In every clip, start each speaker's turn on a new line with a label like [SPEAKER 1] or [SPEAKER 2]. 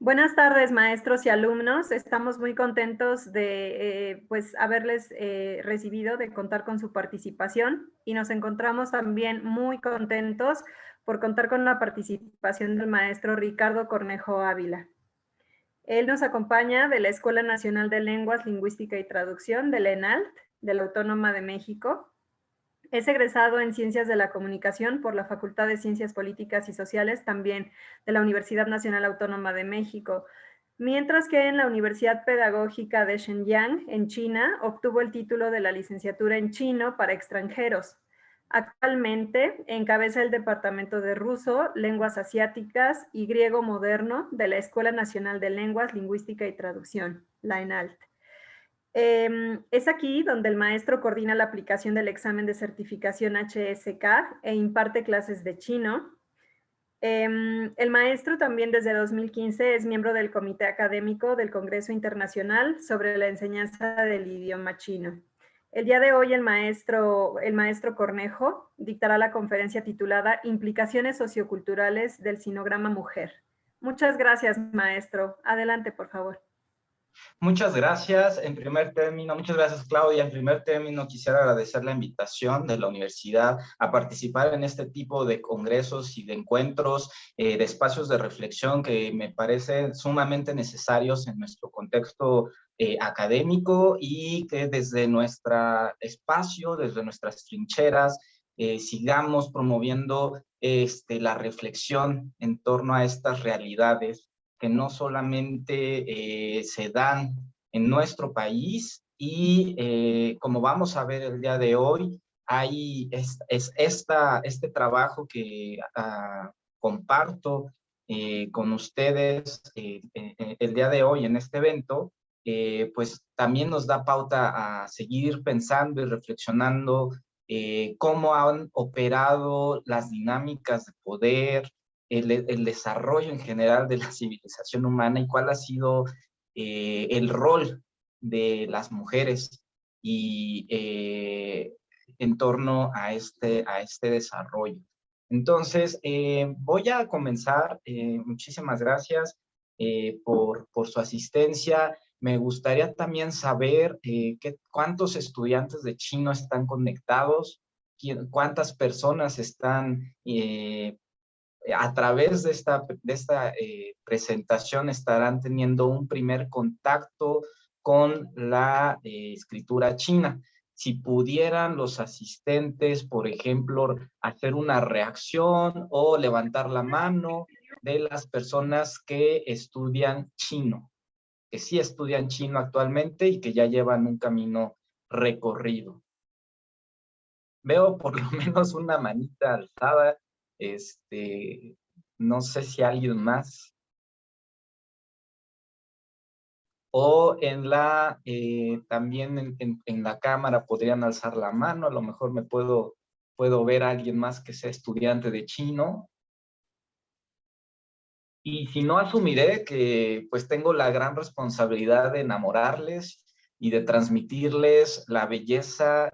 [SPEAKER 1] Buenas tardes, maestros y alumnos. Estamos muy contentos de pues, haberles recibido, de contar con su participación y nos encontramos también muy contentos por contar con la participación del maestro Ricardo Cornejo Ávila. Él nos acompaña de la Escuela Nacional de Lenguas, Lingüística y Traducción, de la ENALT, de la Autónoma de México. Es egresado en Ciencias de la Comunicación por la Facultad de Ciencias Políticas y Sociales, también de la Universidad Nacional Autónoma de México, mientras que en la Universidad Pedagógica de Shenyang, en China, obtuvo el título de la licenciatura en chino para extranjeros. Actualmente encabeza el Departamento de Ruso, Lenguas Asiáticas y Griego Moderno de la Escuela Nacional de Lenguas, Lingüística y Traducción, la ENALT. Es aquí donde el maestro coordina la aplicación del examen de certificación HSK e imparte clases de chino. El maestro también desde 2015 es miembro del Comité Académico del Congreso Internacional sobre la Enseñanza del Idioma Chino. El día de hoy el maestro Cornejo dictará la conferencia titulada Implicaciones socioculturales del sinograma mujer. Muchas gracias, maestro. Adelante, por favor.
[SPEAKER 2] Muchas gracias. En primer término, muchas gracias, Claudia. En primer término, quisiera agradecer la invitación de la universidad a participar en este tipo de congresos y de encuentros, de espacios de reflexión que me parecen sumamente necesarios en nuestro contexto académico y que desde nuestro espacio, desde nuestras trincheras, sigamos promoviendo la reflexión en torno a estas realidades que no solamente se dan en nuestro país y como vamos a ver el día de hoy, hay este trabajo que comparto con ustedes el día de hoy en este evento, pues también nos da pauta a seguir pensando y reflexionando cómo han operado las dinámicas de poder, el desarrollo en general de la civilización humana y cuál ha sido el rol de las mujeres y en torno a este desarrollo. Entonces, voy a comenzar. Muchísimas gracias por su asistencia. Me gustaría también saber cuántos estudiantes de chino están conectados, cuántas personas están a través de esta presentación estarán teniendo un primer contacto con la escritura china. Si pudieran los asistentes, por ejemplo, hacer una reacción o levantar la mano de las personas que estudian chino, que sí estudian chino actualmente y que ya llevan un camino recorrido. Veo por lo menos una manita alzada. No sé si alguien más. O también en la cámara podrían alzar la mano, a lo mejor puedo ver a alguien más que sea estudiante de chino. Y si no, asumiré que pues tengo la gran responsabilidad de enamorarles y de transmitirles la belleza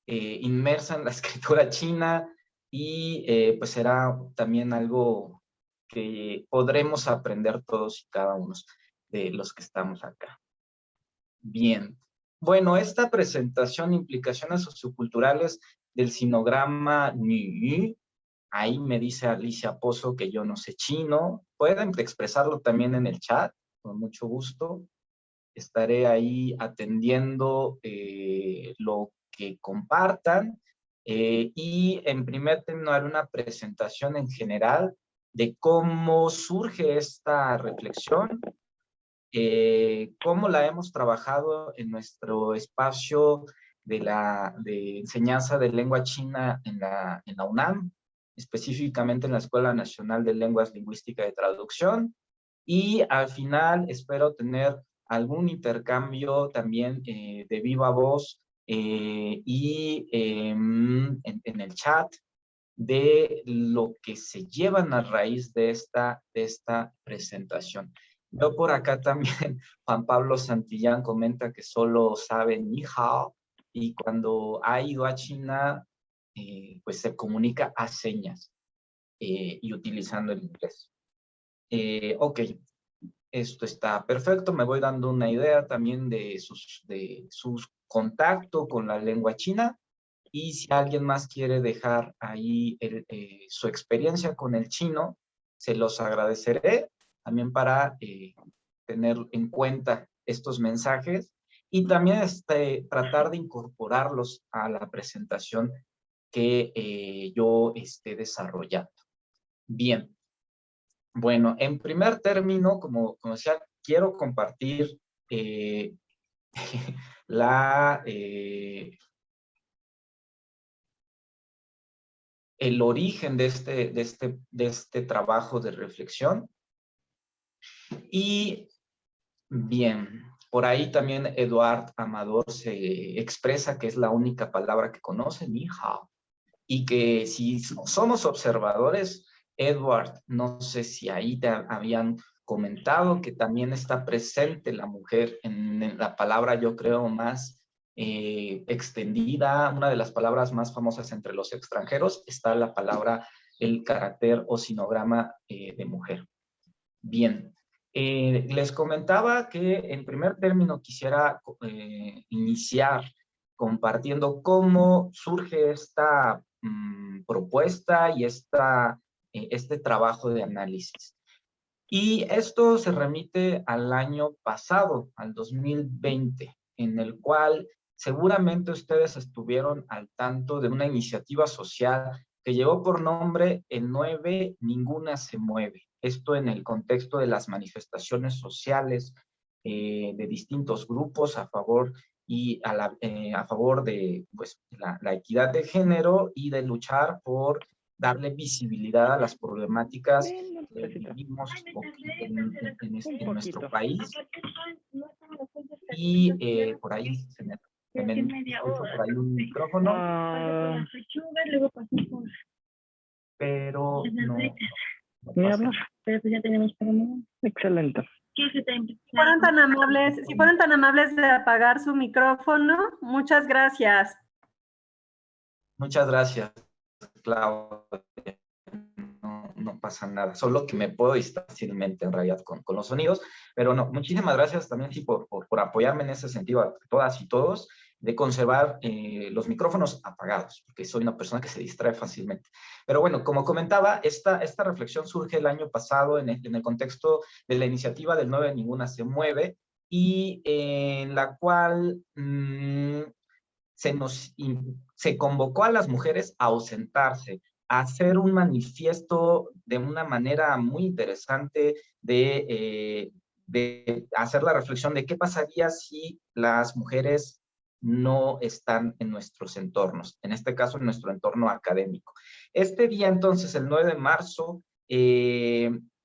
[SPEAKER 2] inmersa en la escritura china y pues será también algo que podremos aprender todos y cada uno de los que estamos acá. Bien. Bueno, esta presentación, implicaciones socioculturales del sinograma Nü, ahí me dice Alicia Pozo que yo no sé chino. Pueden expresarlo también en el chat, con mucho gusto. Estaré ahí atendiendo lo que compartan. Y en primer término haré una presentación en general de cómo surge esta reflexión, cómo la hemos trabajado en nuestro espacio de enseñanza de lengua china en la UNAM, específicamente en la Escuela Nacional de Lenguas, Lingüística y Traducción. Y al final espero tener algún intercambio también de viva voz y en el chat de lo que se llevan a raíz de esta presentación. Yo por acá también, Juan Pablo Santillán comenta que solo sabe ni hao y cuando ha ido a China, pues se comunica a señas y utilizando el inglés. Ok, esto está perfecto. Me voy dando una idea también de sus contacto con la lengua china. Y si alguien más quiere dejar ahí su experiencia con el chino, se los agradeceré también para tener en cuenta estos mensajes y también tratar de incorporarlos a la presentación que yo esté desarrollando. Bien, bueno, en primer término, como decía, quiero compartir la... el origen de este trabajo de reflexión. Y bien, por ahí también Eduard Amador se expresa que es la única palabra que conoce, ni hao, y que si somos observadores, Edward, no sé si ahí te habían comentado que también está presente la mujer en la palabra, yo creo, más extendida, una de las palabras más famosas entre los extranjeros, está la palabra, el carácter o sinograma de mujer. Bien, les comentaba que en primer término quisiera iniciar compartiendo cómo surge esta propuesta y este trabajo de análisis. Y esto se remite al año pasado, al 2020, en el cual seguramente ustedes estuvieron al tanto de una iniciativa social que llevó por nombre El 9 Ninguna se mueve. Esto en el contexto de las manifestaciones sociales de distintos grupos a favor a favor de pues, la equidad de género y de luchar por darle visibilidad a las problemáticas que vivimos en nuestro país. Y por ahí se me escucho por ahí un micrófono, pero no pasa.
[SPEAKER 3] Pero pues ya tenemos programa. Excelente.
[SPEAKER 1] Si fueron tan amables de apagar su micrófono, muchas gracias.
[SPEAKER 2] Muchas gracias, Claudia. No pasa nada, solo que me puedo distraer fácilmente en realidad con los sonidos, pero no, muchísimas gracias también sí, por apoyarme en ese sentido a todas y todos, de conservar los micrófonos apagados, porque soy una persona que se distrae fácilmente. Pero bueno, como comentaba, esta reflexión surge el año pasado en el contexto de la iniciativa del 9 Ninguna se mueve, y en la cual se convocó a las mujeres a ausentarse, a hacer un manifiesto de una manera muy interesante de hacer la reflexión de qué pasaría si las mujeres no están en nuestros entornos, en este caso en nuestro entorno académico. Este día entonces, el 9 de marzo,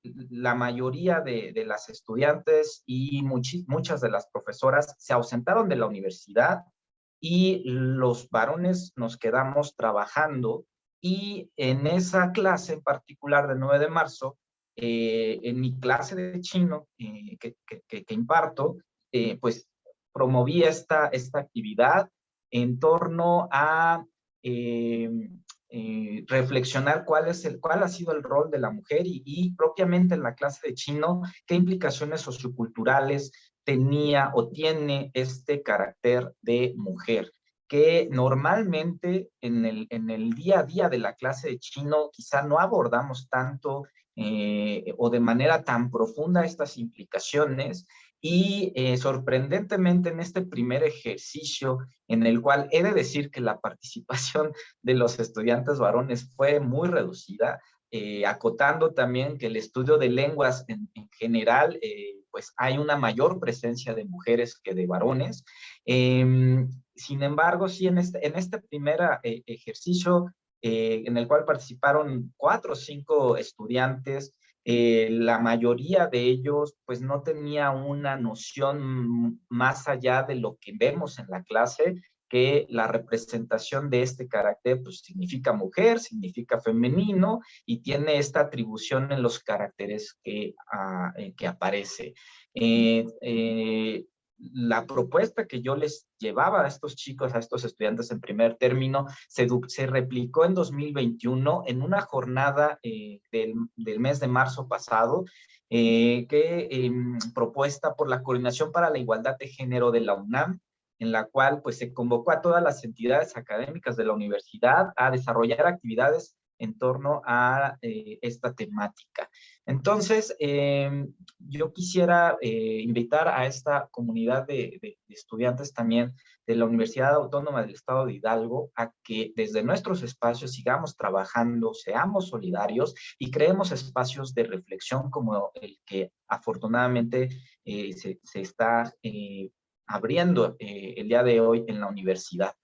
[SPEAKER 2] la mayoría de las estudiantes y muchas de las profesoras se ausentaron de la universidad y los varones nos quedamos trabajando, y en esa clase en particular del 9 de marzo, en mi clase de chino que imparto, pues promoví esta actividad en torno a reflexionar cuál ha sido el rol de la mujer y propiamente en la clase de chino, qué implicaciones socioculturales tenía o tiene este carácter de mujer, que normalmente en el día a día de la clase de chino quizá no abordamos tanto o de manera tan profunda estas implicaciones. Y sorprendentemente en este primer ejercicio, en el cual he de decir que la participación de los estudiantes varones fue muy reducida, acotando también que el estudio de lenguas en general, pues hay una mayor presencia de mujeres que de varones. Sin embargo, sí, en este primer ejercicio, en el cual participaron 4 o 5 estudiantes, la mayoría de ellos pues no tenía una noción más allá de lo que vemos en la clase, que la representación de este carácter pues significa mujer, significa femenino y tiene esta atribución en los caracteres que aparece. la propuesta que yo les llevaba a estos chicos, a estos estudiantes en primer término, se replicó en 2021 en una jornada del mes de marzo pasado, propuesta por la Coordinación para la Igualdad de Género de la UNAM, en la cual pues se convocó a todas las entidades académicas de la universidad a desarrollar actividades en torno a esta temática. Entonces, yo quisiera invitar a esta comunidad de estudiantes también de la Universidad Autónoma del Estado de Hidalgo a que desde nuestros espacios sigamos trabajando, seamos solidarios y creemos espacios de reflexión como el que afortunadamente se está abriendo el día de hoy en la universidad.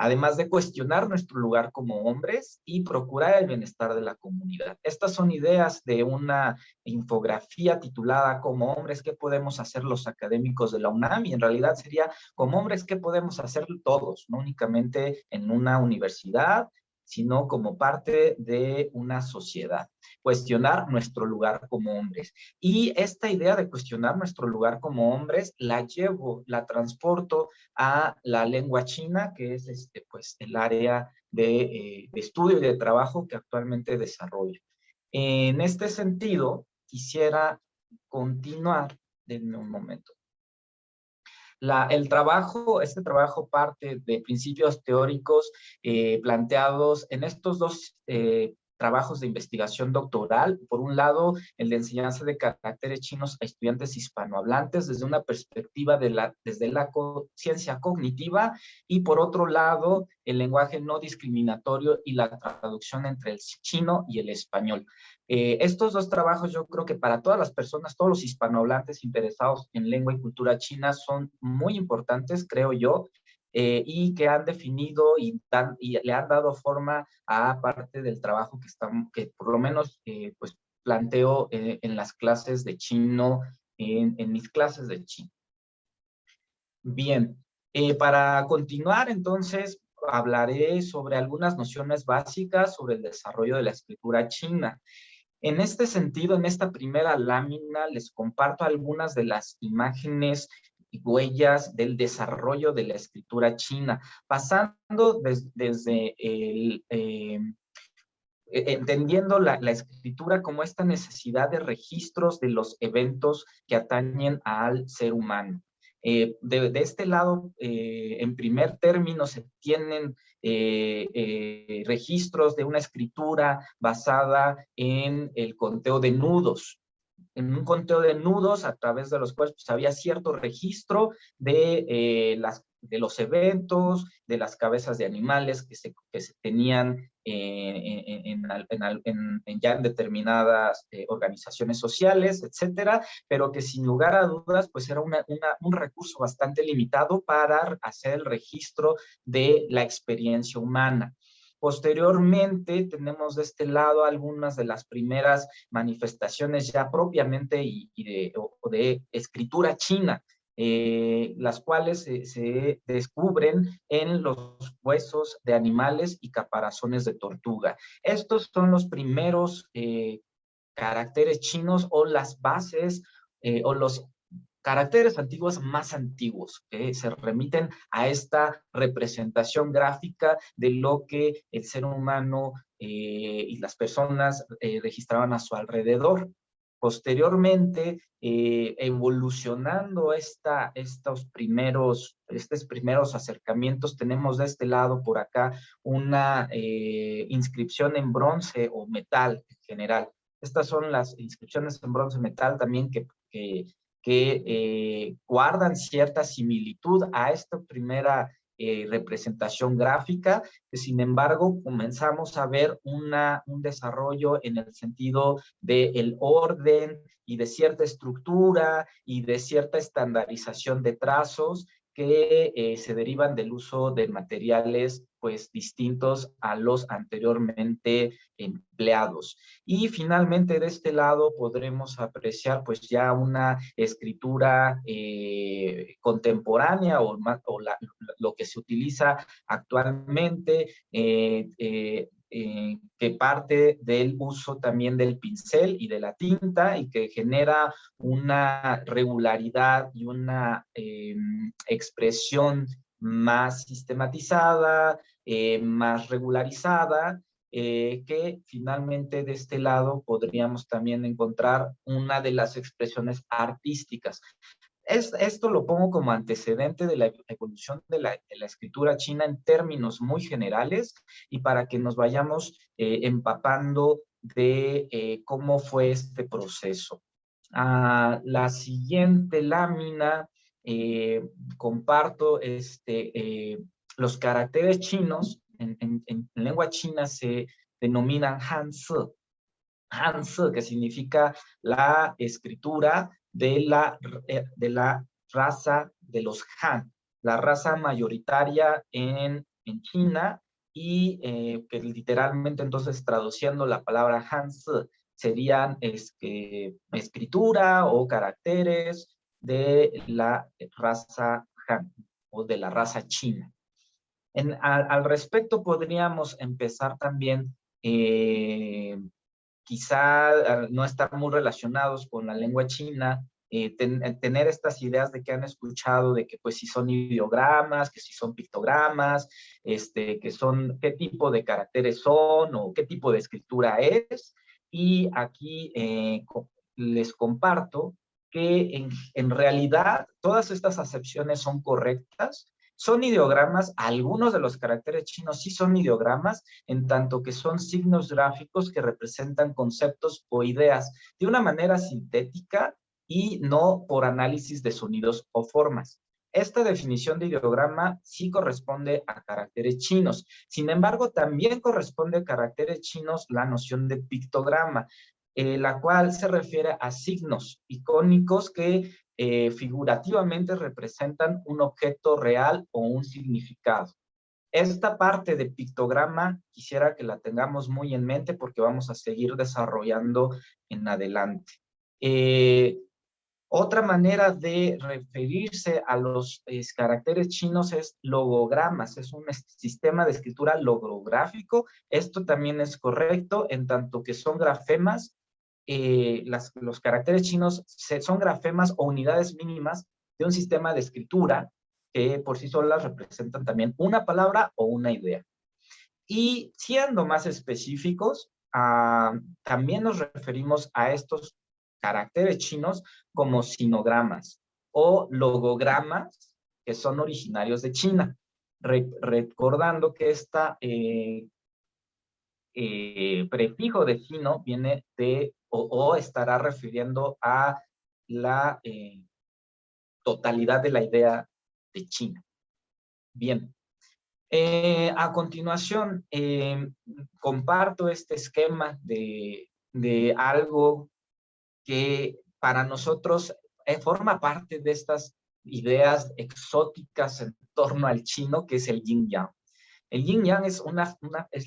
[SPEAKER 2] Además de cuestionar nuestro lugar como hombres y procurar el bienestar de la comunidad. Estas son ideas de una infografía titulada Como hombres, ¿qué podemos hacer los académicos de la UNAM? Y en realidad sería como hombres, ¿qué podemos hacer todos? No únicamente en una universidad, sino como parte de una sociedad. Cuestionar nuestro lugar como hombres. Y esta idea de cuestionar nuestro lugar como hombres la transporto a la lengua china, que es pues, el área de estudio y de trabajo que actualmente desarrollo. En este sentido, quisiera continuar, denme un momento. Este trabajo parte de principios teóricos planteados en estos dos trabajos de investigación doctoral. Por un lado, el de enseñanza de caracteres chinos a estudiantes hispanohablantes desde una perspectiva desde la ciencia cognitiva, y por otro lado, el lenguaje no discriminatorio y la traducción entre el chino y el español. Estos dos trabajos yo creo que para todas las personas, todos los hispanohablantes interesados en lengua y cultura china son muy importantes, creo yo, y que han definido y le han dado forma a parte del trabajo que por lo menos pues planteo en las clases de chino, en mis clases de chino. Bien, para continuar entonces hablaré sobre algunas nociones básicas sobre el desarrollo de la escritura china. En este sentido, en esta primera lámina, les comparto algunas de las imágenes y huellas del desarrollo de la escritura china, pasando desde entendiendo la escritura como esta necesidad de registros de los eventos que atañen al ser humano. De este lado, en primer término, se tienen registros de una escritura basada en el conteo de nudos. En un conteo de nudos a través de los cuales pues, había cierto registro de los eventos, de las cabezas de animales que se tenían ya en determinadas organizaciones sociales, etcétera, pero que sin lugar a dudas pues era un recurso bastante limitado para hacer el registro de la experiencia humana. Posteriormente tenemos de este lado algunas de las primeras manifestaciones ya propiamente de escritura china, las cuales se descubren en los huesos de animales y caparazones de tortuga. Estos son los primeros caracteres chinos o las bases o los caracteres antiguos más antiguos que se remiten a esta representación gráfica de lo que el ser humano y las personas registraban a su alrededor. Posteriormente, evolucionando estos primeros acercamientos, tenemos de este lado por acá una inscripción en bronce o metal en general. Estas son las inscripciones en bronce metal también que guardan cierta similitud a esta primera representación gráfica. Sin embargo, comenzamos a ver un desarrollo en el sentido del orden y de cierta estructura y de cierta estandarización de trazos que se derivan del uso de materiales pues distintos a los anteriormente empleados. Y finalmente de este lado podremos apreciar pues ya una escritura contemporánea o lo que se utiliza actualmente que parte del uso también del pincel y de la tinta y que genera una regularidad y una expresión más sistematizada, más regularizada, que finalmente de este lado podríamos también encontrar una de las expresiones artísticas. Esto lo pongo como antecedente de la evolución de la escritura china en términos muy generales y para que nos vayamos empapando de cómo fue este proceso. La siguiente lámina, comparto los caracteres chinos. En lengua china se denominan Hanzi. Hanzi, que significa la escritura de la raza de los Han, la raza mayoritaria en China, y que literalmente entonces traduciendo la palabra Hanzi serían escritura o caracteres de la raza Han o de la raza china. Al respecto podríamos empezar también quizá no estar muy relacionados con la lengua china, tener estas ideas de que han escuchado de que pues si son ideogramas, que si son pictogramas, que son, qué tipo de caracteres son o qué tipo de escritura es. Y aquí les comparto que en realidad todas estas acepciones son correctas. Son ideogramas, algunos de los caracteres chinos sí son ideogramas, en tanto que son signos gráficos que representan conceptos o ideas de una manera sintética y no por análisis de sonidos o formas. Esta definición de ideograma sí corresponde a caracteres chinos. Sin embargo, también corresponde a caracteres chinos la noción de pictograma, la cual se refiere a signos icónicos que figurativamente representan un objeto real o un significado. Esta parte de pictograma quisiera que la tengamos muy en mente porque vamos a seguir desarrollando en adelante. Otra manera de referirse a los caracteres chinos es logogramas, es un sistema de escritura logográfico. Esto también es correcto en tanto que son grafemas. Los caracteres chinos son grafemas o unidades mínimas de un sistema de escritura que por sí solas representan también una palabra o una idea. Y siendo más específicos, también nos referimos a estos caracteres chinos como sinogramas o logogramas que son originarios de China. Recordando que prefijo de sino viene de o estará refiriendo a la totalidad de la idea de China. Bien. A continuación, comparto este esquema de algo que para nosotros forma parte de estas ideas exóticas en torno al chino, que es el yin-yang. El yin-yang es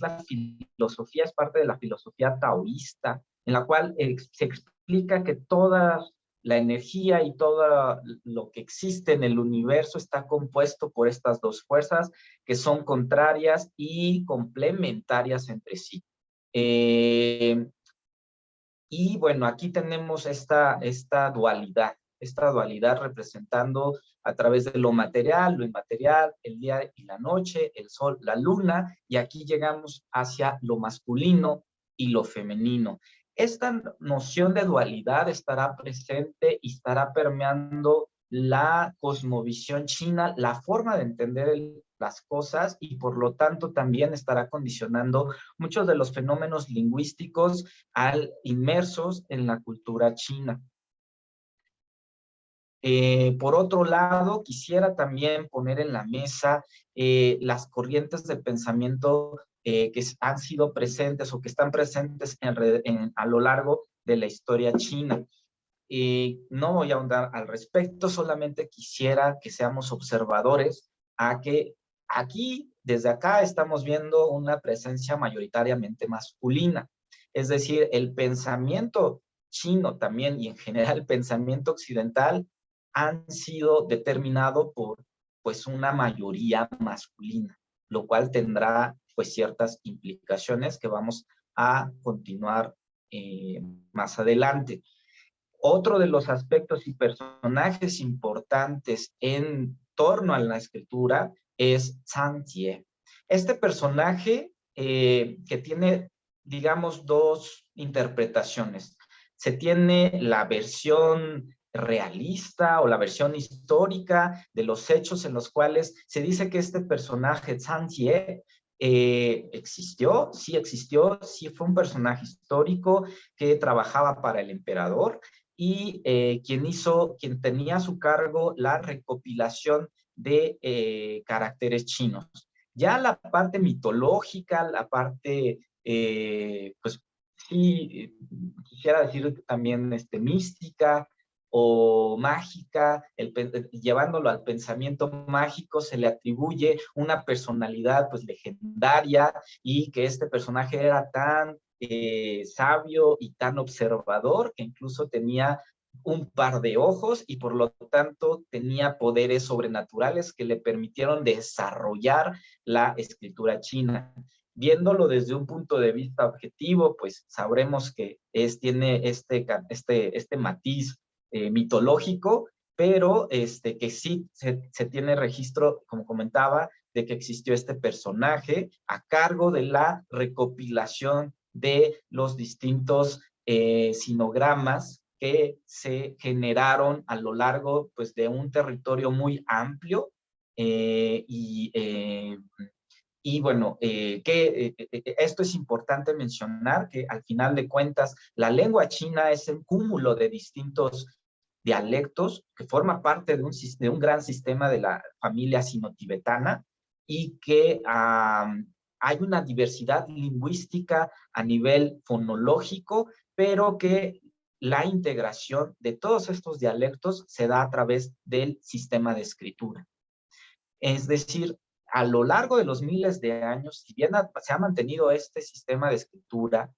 [SPEAKER 2] la filosofía, es parte de la filosofía taoísta, en la cual se explica que toda la energía y todo lo que existe en el universo está compuesto por estas dos fuerzas que son contrarias y complementarias entre sí. Y bueno, aquí tenemos esta dualidad representando a través de lo material, lo inmaterial, el día y la noche, el sol, la luna, y aquí llegamos hacia lo masculino y lo femenino. Esta noción de dualidad estará presente y estará permeando la cosmovisión china, la forma de entender las cosas, y por lo tanto también estará condicionando muchos de los fenómenos lingüísticos inmersos en la cultura china. Por otro lado, quisiera también poner en la mesa las corrientes de pensamiento que han sido presentes o que están presentes a lo largo de la historia china. No voy a ahondar al respecto, solamente quisiera que seamos observadores a que aquí, desde acá, estamos viendo una presencia mayoritariamente masculina. Es decir, el pensamiento chino también y en general el pensamiento occidental han sido determinados por pues una mayoría masculina, lo cual tendrá pues ciertas implicaciones que vamos a continuar más adelante. Otro de los aspectos y personajes importantes en torno a la escritura es Zhang Jie. Este personaje que tiene, digamos, dos interpretaciones. Se tiene la versión realista o la versión histórica de los hechos en los cuales se dice que este personaje, Zhang Jie, existió, sí fue un personaje histórico que trabajaba para el emperador y quien tenía a su cargo la recopilación de caracteres chinos. Ya la parte mitológica, la parte, pues sí, quisiera decir también mística o mágica, llevándolo al pensamiento mágico, se le atribuye una personalidad pues legendaria y que este personaje era tan sabio y tan observador que incluso tenía un par de ojos y por lo tanto tenía poderes sobrenaturales que le permitieron desarrollar la escritura china. Viéndolo desde un punto de vista objetivo, pues sabremos que tiene este matiz mitológico, pero que sí se tiene registro, como comentaba, de que existió este personaje a cargo de la recopilación de los distintos sinogramas que se generaron a lo largo pues, de un territorio muy amplio y bueno, esto es importante mencionar que al final de cuentas la lengua china es un cúmulo de distintos dialectos que forma parte de un gran sistema de la familia sino-tibetana y que hay una diversidad lingüística a nivel fonológico, pero que la integración de todos estos dialectos se da a través del sistema de escritura. Es decir, a lo largo de los miles de años, si bien se ha mantenido este sistema de escritura,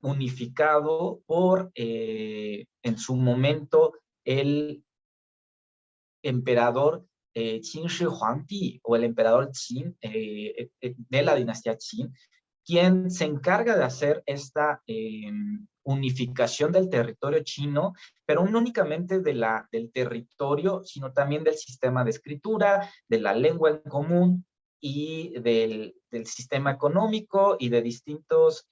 [SPEAKER 2] unificado por, en su momento, el emperador Qin Shi Huangdi o el emperador Qin de la dinastía Qin, quien se encarga de hacer esta unificación del territorio chino, pero no únicamente del territorio, sino también del sistema de escritura, de la lengua en común y del sistema económico y de distintos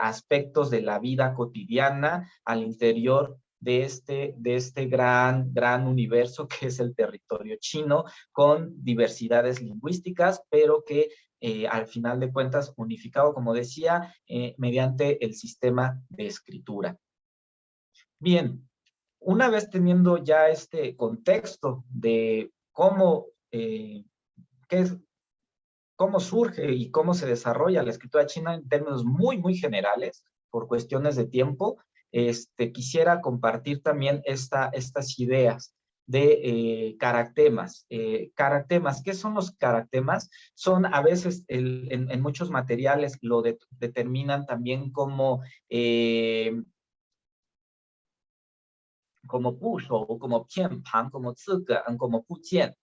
[SPEAKER 2] aspectos de la vida cotidiana al interior de este gran universo que es el territorio chino, con diversidades lingüísticas, pero que al final de cuentas unificado, como decía, mediante el sistema de escritura. Bien, una vez teniendo ya este contexto de cómo surge y cómo se desarrolla la escritura china en términos muy, muy generales, por cuestiones de tiempo, quisiera compartir también estas ideas de caractemas. Caractemas, ¿qué son los caractemas? Son a veces, en muchos materiales lo determinan también como push o como qianpang, como zigan, como pujian.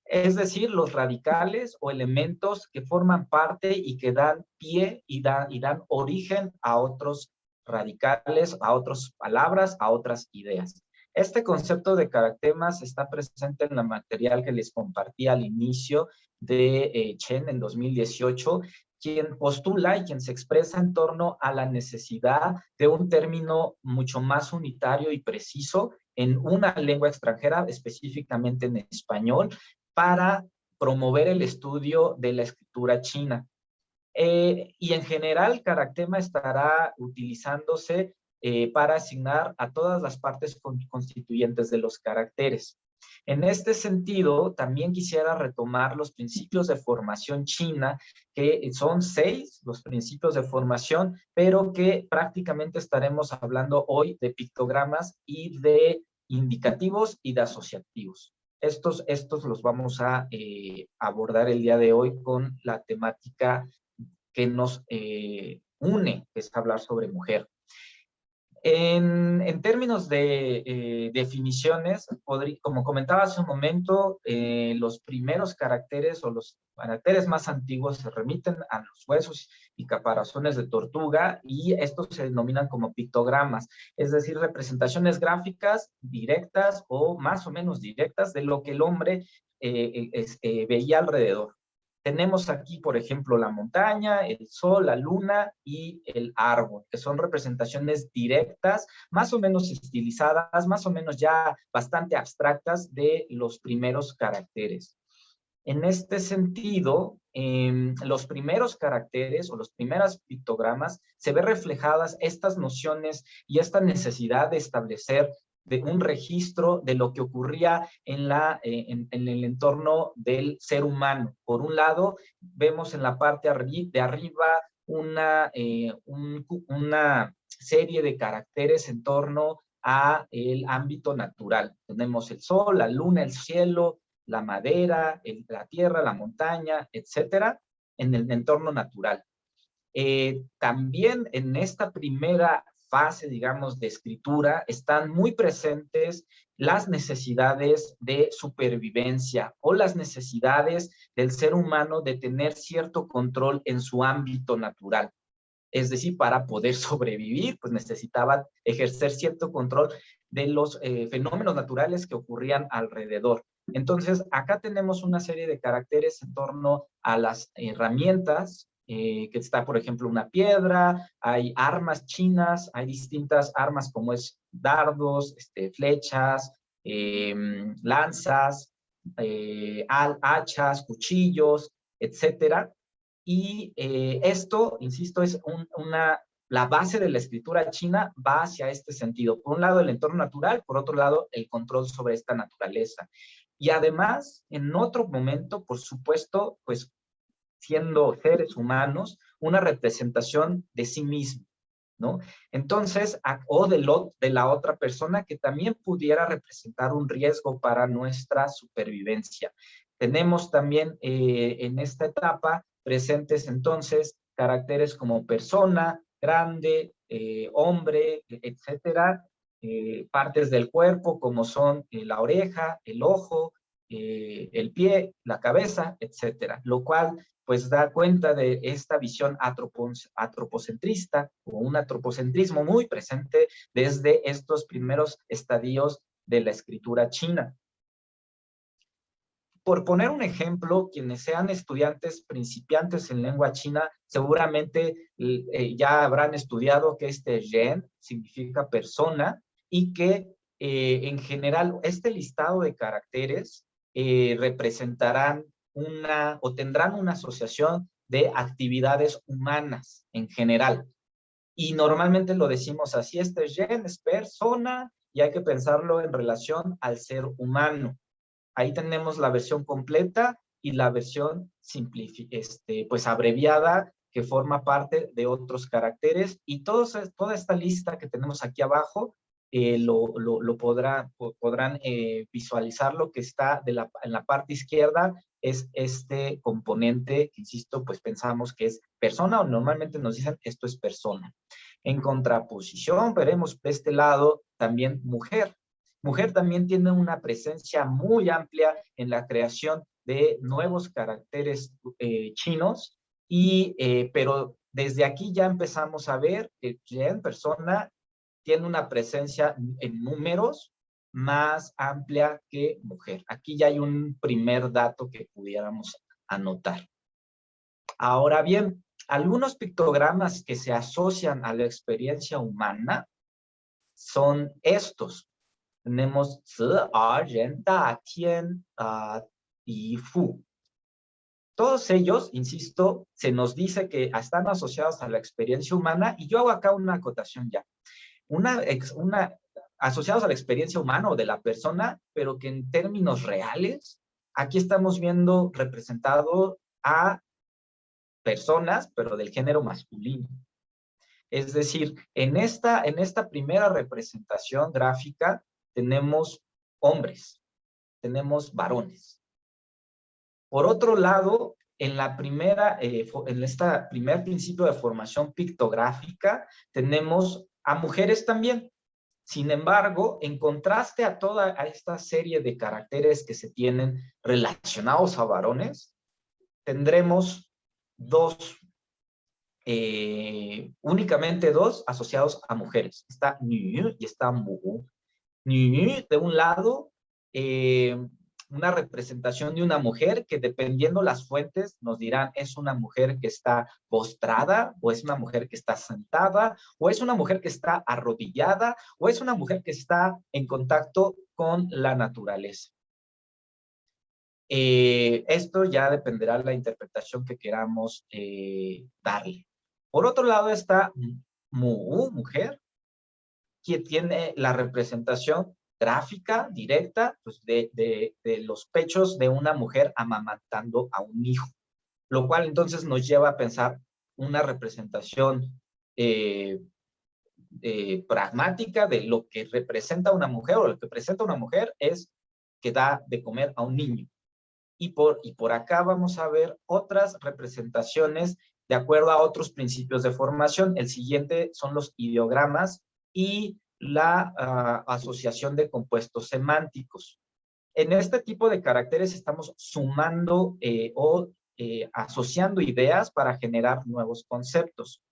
[SPEAKER 2] Es decir, los radicales o elementos que forman parte y que dan pie y dan origen a otros radicales, a otras palabras, a otras ideas. Este concepto de caractemas está presente en el material que les compartí al inicio de Chen en 2018, quien postula y quien se expresa en torno a la necesidad de un término mucho más unitario y preciso en una lengua extranjera, específicamente en español, para promover el estudio de la escritura china. Y en general, caractema estará utilizándose para asignar a todas las partes constituyentes de los caracteres. En este sentido, también quisiera retomar los principios de formación china, que son 6 los principios de formación, pero que prácticamente estaremos hablando hoy de pictogramas y de indicativos y de asociativos. Estos los vamos a abordar el día de hoy con la temática que nos une, que es hablar sobre mujer. En términos de definiciones, como comentaba hace un momento, los primeros caracteres o los caracteres más antiguos se remiten a los huesos y caparazones de tortuga y estos se denominan como pictogramas, es decir, representaciones gráficas directas o más o menos directas de lo que el hombre veía alrededor. Tenemos aquí, por ejemplo, la montaña, el sol, la luna y el árbol, que son representaciones directas, más o menos estilizadas, más o menos ya bastante abstractas de los primeros caracteres. En este sentido, los primeros caracteres o los primeros pictogramas se ve reflejadas estas nociones y esta necesidad de establecer de un registro de lo que ocurría en el entorno del ser humano. Por un lado, vemos en la parte de arriba una serie de caracteres en torno a el ámbito natural. Tenemos el sol, la luna, el cielo, la madera, la tierra, la montaña, etcétera, en el entorno natural. También en esta primera fase, digamos, de escritura, están muy presentes las necesidades de supervivencia o las necesidades del ser humano de tener cierto control en su ámbito natural. Es decir, para poder sobrevivir, pues necesitaba ejercer cierto control de los fenómenos naturales que ocurrían alrededor. Entonces, acá tenemos una serie de caracteres en torno a las herramientas, que está, por ejemplo, una piedra, hay armas chinas, hay distintas armas como es dardos, flechas, lanzas, hachas, cuchillos, etcétera. Y esto, insisto, es la base de la escritura china va hacia este sentido. Por un lado, el entorno natural, por otro lado, el control sobre esta naturaleza. Y además, en otro momento, por supuesto, pues siendo seres humanos, una representación de sí mismo, ¿no? Entonces, o de la otra persona que también pudiera representar un riesgo para nuestra supervivencia. Tenemos también en esta etapa presentes entonces caracteres como persona, grande, hombre, etcétera, partes del cuerpo como son la oreja, el ojo, el pie, la cabeza, etcétera, lo cual pues da cuenta de esta visión antropocentrista o un antropocentrismo muy presente desde estos primeros estadios de la escritura china. Por poner un ejemplo, quienes sean estudiantes principiantes en lengua china, seguramente ya habrán estudiado que este zhen significa persona y que en general este listado de caracteres representarán o tendrán una asociación de actividades humanas en general. Y normalmente lo decimos así, este zhen es persona y hay que pensarlo en relación al ser humano. Ahí tenemos la versión completa y la versión pues abreviada que forma parte de otros caracteres y toda esta lista que tenemos aquí abajo podrán visualizar lo que está en la parte izquierda es este componente que, insisto, pues pensamos que es persona o normalmente nos dicen esto es persona. En contraposición, veremos de este lado también mujer. Mujer también tiene una presencia muy amplia en la creación de nuevos caracteres chinos, pero desde aquí ya empezamos a ver que en persona tiene una presencia en números más amplia que mujer. Aquí ya hay un primer dato que pudiéramos anotar. Ahora bien, algunos pictogramas que se asocian a la experiencia humana son estos. Tenemos Zi, Ren, Da, Tian, Di, Fu. Todos ellos, insisto, se nos dice que están asociados a la experiencia humana y yo hago acá una acotación ya. Asociados a la experiencia humana o de la persona, pero que en términos reales, aquí estamos viendo representado a personas, pero del género masculino. Es decir, en esta primera representación gráfica tenemos hombres, tenemos varones. Por otro lado, en este primer principio de formación pictográfica, tenemos a mujeres también. Sin embargo, en contraste a toda esta serie de caracteres que se tienen relacionados a varones, tendremos únicamente dos asociados a mujeres. Está Nü y está Mu. Nü, de un lado, una representación de una mujer que, dependiendo las fuentes, nos dirán es una mujer que está postrada, o es una mujer que está sentada, o es una mujer que está arrodillada, o es una mujer que está en contacto con la naturaleza. Esto ya dependerá de la interpretación que queramos darle. Por otro lado está Mu, mujer, que tiene la representación gráfica, directa, pues de los pechos de una mujer amamantando a un hijo, lo cual entonces nos lleva a pensar una representación pragmática de lo que representa una mujer, o lo que presenta una mujer es que da de comer a un niño. Y por acá vamos a ver otras representaciones de acuerdo a otros principios de formación. El siguiente son los ideogramas y la asociación de compuestos semánticos. En este tipo de caracteres estamos sumando asociando ideas para generar nuevos conceptos.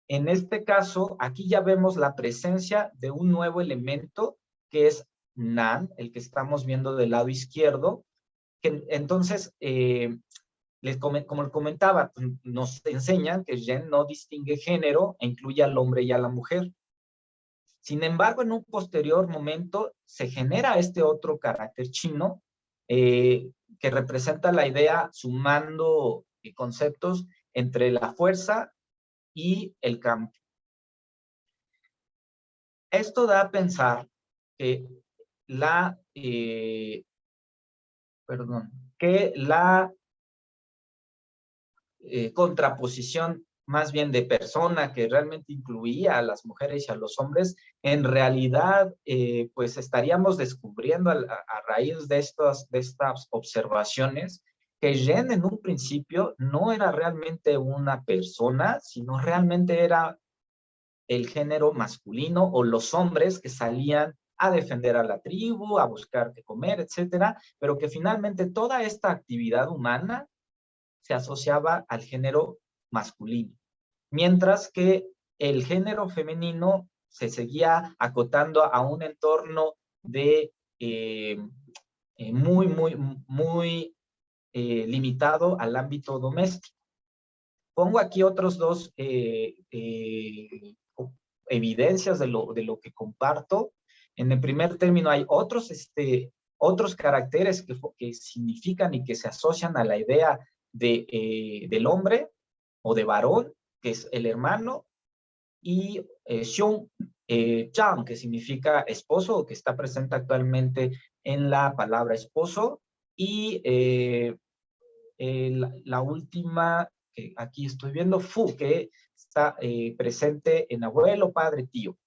[SPEAKER 2] En este caso, aquí ya vemos la presencia de un nuevo elemento que es nan, el que estamos viendo del lado izquierdo, que entonces, como les comentaba, nos enseñan que Zhen no distingue género e incluye al hombre y a la mujer. Sin embargo, en un posterior momento se genera este otro carácter chino que representa la idea sumando conceptos entre la fuerza y el campo. Esto da a pensar que la contraposición más bien de persona que realmente incluía a las mujeres y a los hombres, en realidad pues estaríamos descubriendo a raíz de estas observaciones que Zhen en un principio no era realmente una persona, sino realmente era el género masculino o los hombres que salían a defender a la tribu, a buscar qué comer, etcétera, pero que finalmente toda esta actividad humana se asociaba al género masculino, mientras que el género femenino se seguía acotando a un entorno de muy limitado al ámbito doméstico. Pongo aquí otros dos evidencias de lo que comparto. En el primer término hay otros caracteres que significan y que se asocian a la idea del hombre o de varón, que es el hermano, y Xiong Chang, que significa esposo, o que está presente actualmente en la palabra esposo, y la última que aquí estoy viendo, Fu, que está presente en abuelo, padre, tío.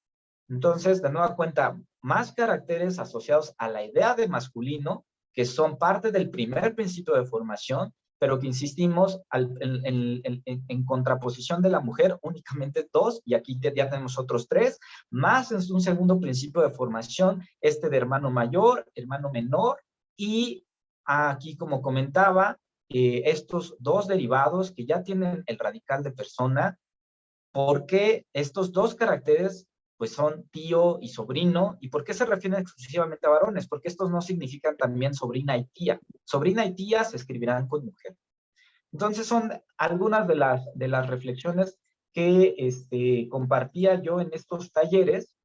[SPEAKER 2] Entonces, de nueva cuenta, más caracteres asociados a la idea de masculino, que son parte del primer principio de formación, pero que insistimos en contraposición de la mujer, únicamente dos, y aquí ya tenemos otros tres, más en un segundo principio de formación, de hermano mayor, hermano menor, y aquí, como comentaba, estos dos derivados que ya tienen el radical de persona, porque estos dos caracteres pues son tío y sobrino. ¿Y por qué se refieren exclusivamente a varones? Porque estos no significan también sobrina y tía. Sobrina y tía se escribirán con mujer. Entonces son algunas de las reflexiones que compartía yo en estos talleres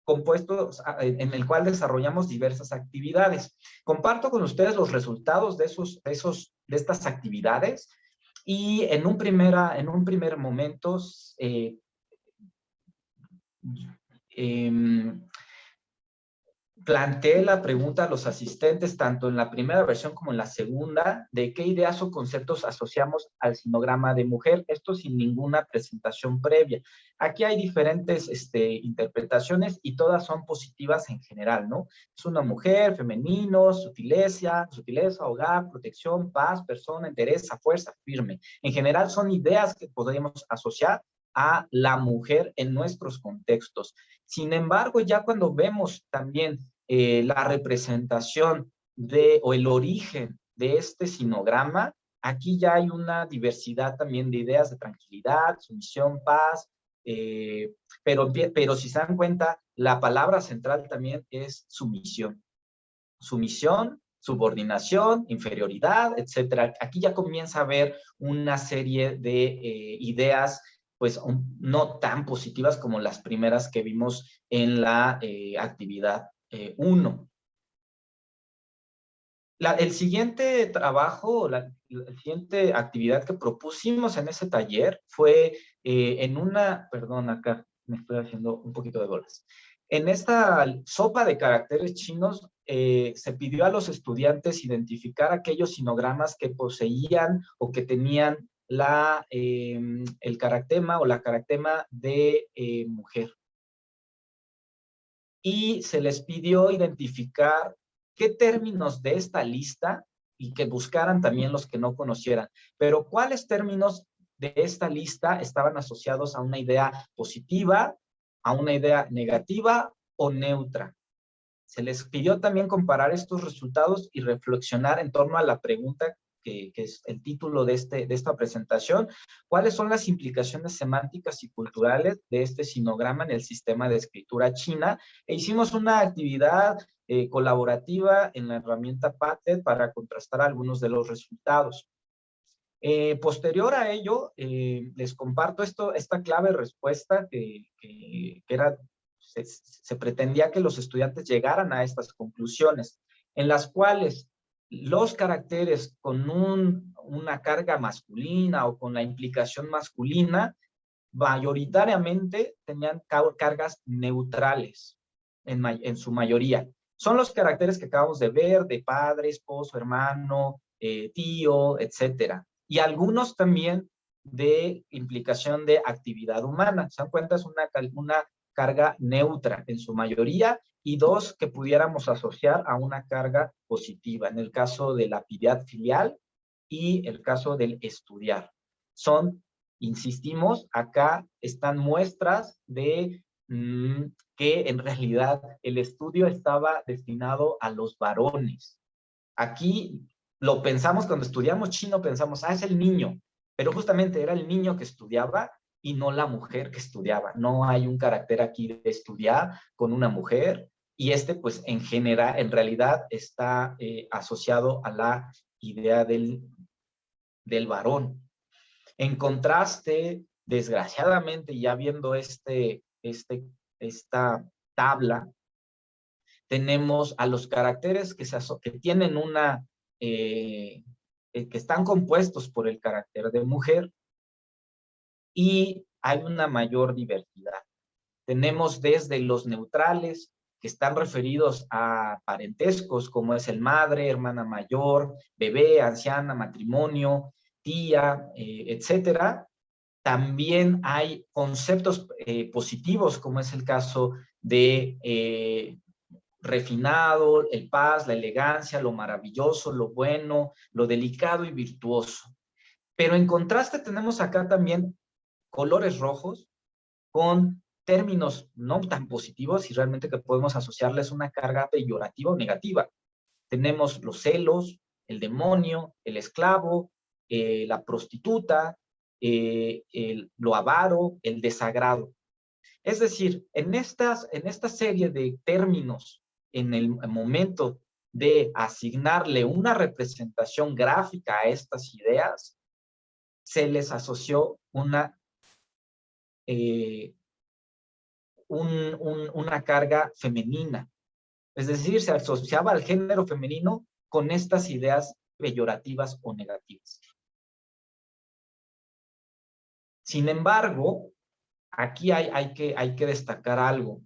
[SPEAKER 2] compuestos en el cual desarrollamos diversas actividades. Comparto con ustedes los resultados de estas actividades y en un primer momento planteé la pregunta a los asistentes, tanto en la primera versión como en la segunda, de qué ideas o conceptos asociamos al sinograma de mujer, esto sin ninguna presentación previa. Aquí hay diferentes interpretaciones y todas son positivas en general, ¿no? Es una mujer, femenino, sutileza, hogar, protección, paz, persona, entereza, fuerza, firme. En general son ideas que podríamos asociar a la mujer en nuestros contextos. Sin embargo, ya cuando vemos también la representación o el origen de este sinograma, aquí ya hay una diversidad también de ideas de tranquilidad, sumisión, paz, pero si se dan cuenta, la palabra central también es sumisión. Sumisión, subordinación, inferioridad, etcétera. Aquí ya comienza a haber una serie de ideas pues no tan positivas como las primeras que vimos en la actividad 1. El siguiente trabajo, la siguiente actividad que propusimos en ese taller fue perdón, acá me estoy haciendo un poquito de bolas. En esta sopa de caracteres chinos se pidió a los estudiantes identificar aquellos sinogramas que poseían o que tenían el caractema o la caractema de mujer. Y se les pidió identificar qué términos de esta lista, y que buscaran también los que no conocieran, pero cuáles términos de esta lista estaban asociados a una idea positiva, a una idea negativa o neutra. Se les pidió también comparar estos resultados y reflexionar en torno a la pregunta que es el título de esta presentación: ¿cuáles son las implicaciones semánticas y culturales de este sinograma en el sistema de escritura china? E hicimos una actividad colaborativa en la herramienta Padlet para contrastar algunos de los resultados. Posterior a ello, les comparto esta clave respuesta que era, se pretendía que los estudiantes llegaran a estas conclusiones, en las cuales los caracteres con una carga masculina o con la implicación masculina mayoritariamente tenían cargas neutrales en su mayoría. Son los caracteres que acabamos de ver, de padre, esposo, hermano, tío, etcétera. Y algunos también de implicación de actividad humana. Se dan cuenta, es una carga neutra en su mayoría, y dos que pudiéramos asociar a una carga positiva, en el caso de la piedad filial y el caso del estudiar. Son, insistimos, acá están muestras de que en realidad el estudio estaba destinado a los varones. Aquí lo pensamos, cuando estudiamos chino pensamos, es el niño, pero justamente era el niño que estudiaba y no la mujer que estudiaba. No hay un carácter aquí de estudiar con una mujer, y pues en general, en realidad está asociado a la idea del varón. En contraste, desgraciadamente, ya viendo esta tabla, tenemos a los caracteres que tienen que están compuestos por el carácter de mujer, y hay una mayor diversidad. Tenemos desde los neutrales, que están referidos a parentescos, como es el madre, hermana mayor, bebé, anciana, matrimonio, tía, etcétera. También hay conceptos positivos, como es el caso de refinado, el paz, la elegancia, lo maravilloso, lo bueno, lo delicado y virtuoso. Pero en contraste tenemos acá también colores rojos con términos no tan positivos y realmente que podemos asociarles una carga peyorativa o negativa. Tenemos los celos, el demonio, el esclavo, la prostituta, lo avaro, el desagrado. Es decir, en esta serie de términos, en el momento de asignarle una representación gráfica a estas ideas, se les asoció una carga femenina. Es decir, se asociaba al género femenino con estas ideas peyorativas o negativas. Sin embargo, aquí hay que destacar algo.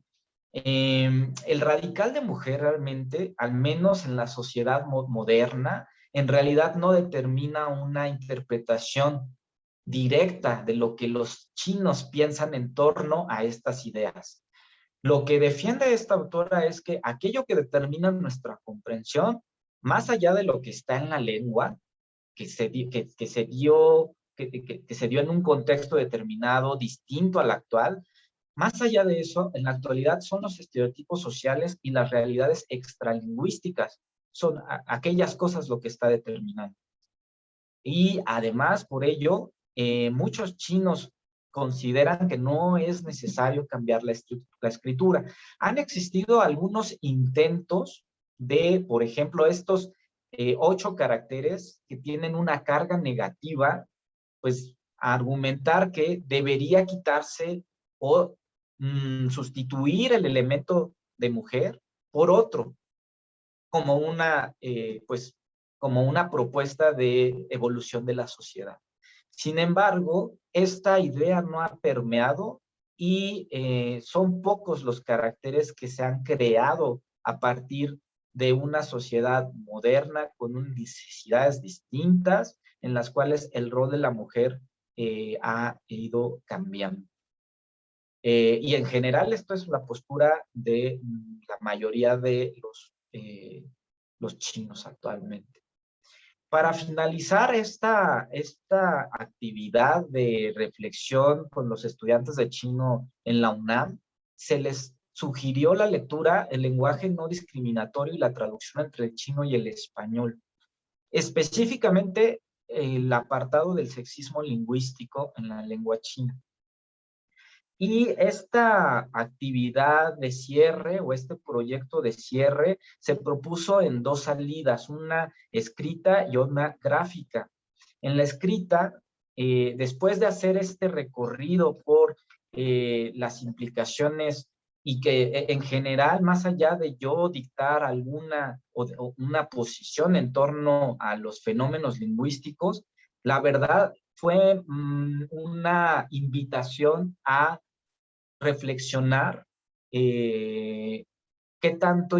[SPEAKER 2] El radical de mujer realmente, al menos en la sociedad moderna, en realidad no determina una interpretación directa de lo que los chinos piensan en torno a estas ideas. Lo que defiende esta autora es que aquello que determina nuestra comprensión, más allá de lo que está en la lengua, que que se dio en un contexto determinado, distinto al actual. Más allá de eso, en la actualidad son los estereotipos sociales y las realidades extralingüísticas, son aquellas cosas lo que está determinando. Y además, por ello, muchos chinos consideran que no es necesario cambiar la escritura. Han existido algunos intentos de, por ejemplo, estos 8 caracteres que tienen una carga negativa, pues argumentar que debería quitarse o sustituir el elemento de mujer por otro, como una, pues, como una propuesta de evolución de la sociedad. Sin embargo, esta idea no ha permeado y son pocos los caracteres que se han creado a partir de una sociedad moderna con necesidades distintas en las cuales el rol de la mujer ha ido cambiando. Y en general esto es la postura de la mayoría de los chinos actualmente. Para finalizar esta actividad de reflexión con los estudiantes de chino en la UNAM, se les sugirió la lectura El lenguaje no discriminatorio y la traducción entre el chino y el español. Específicamente el apartado del sexismo lingüístico en la lengua china. Y esta actividad de cierre o este proyecto de cierre se propuso en 2 salidas, una escrita y una gráfica. En la escrita, después de hacer este recorrido por las implicaciones y que en general, más allá de yo dictar alguna o una posición en torno a los fenómenos lingüísticos, la verdad fue una invitación a reflexionar qué tanto,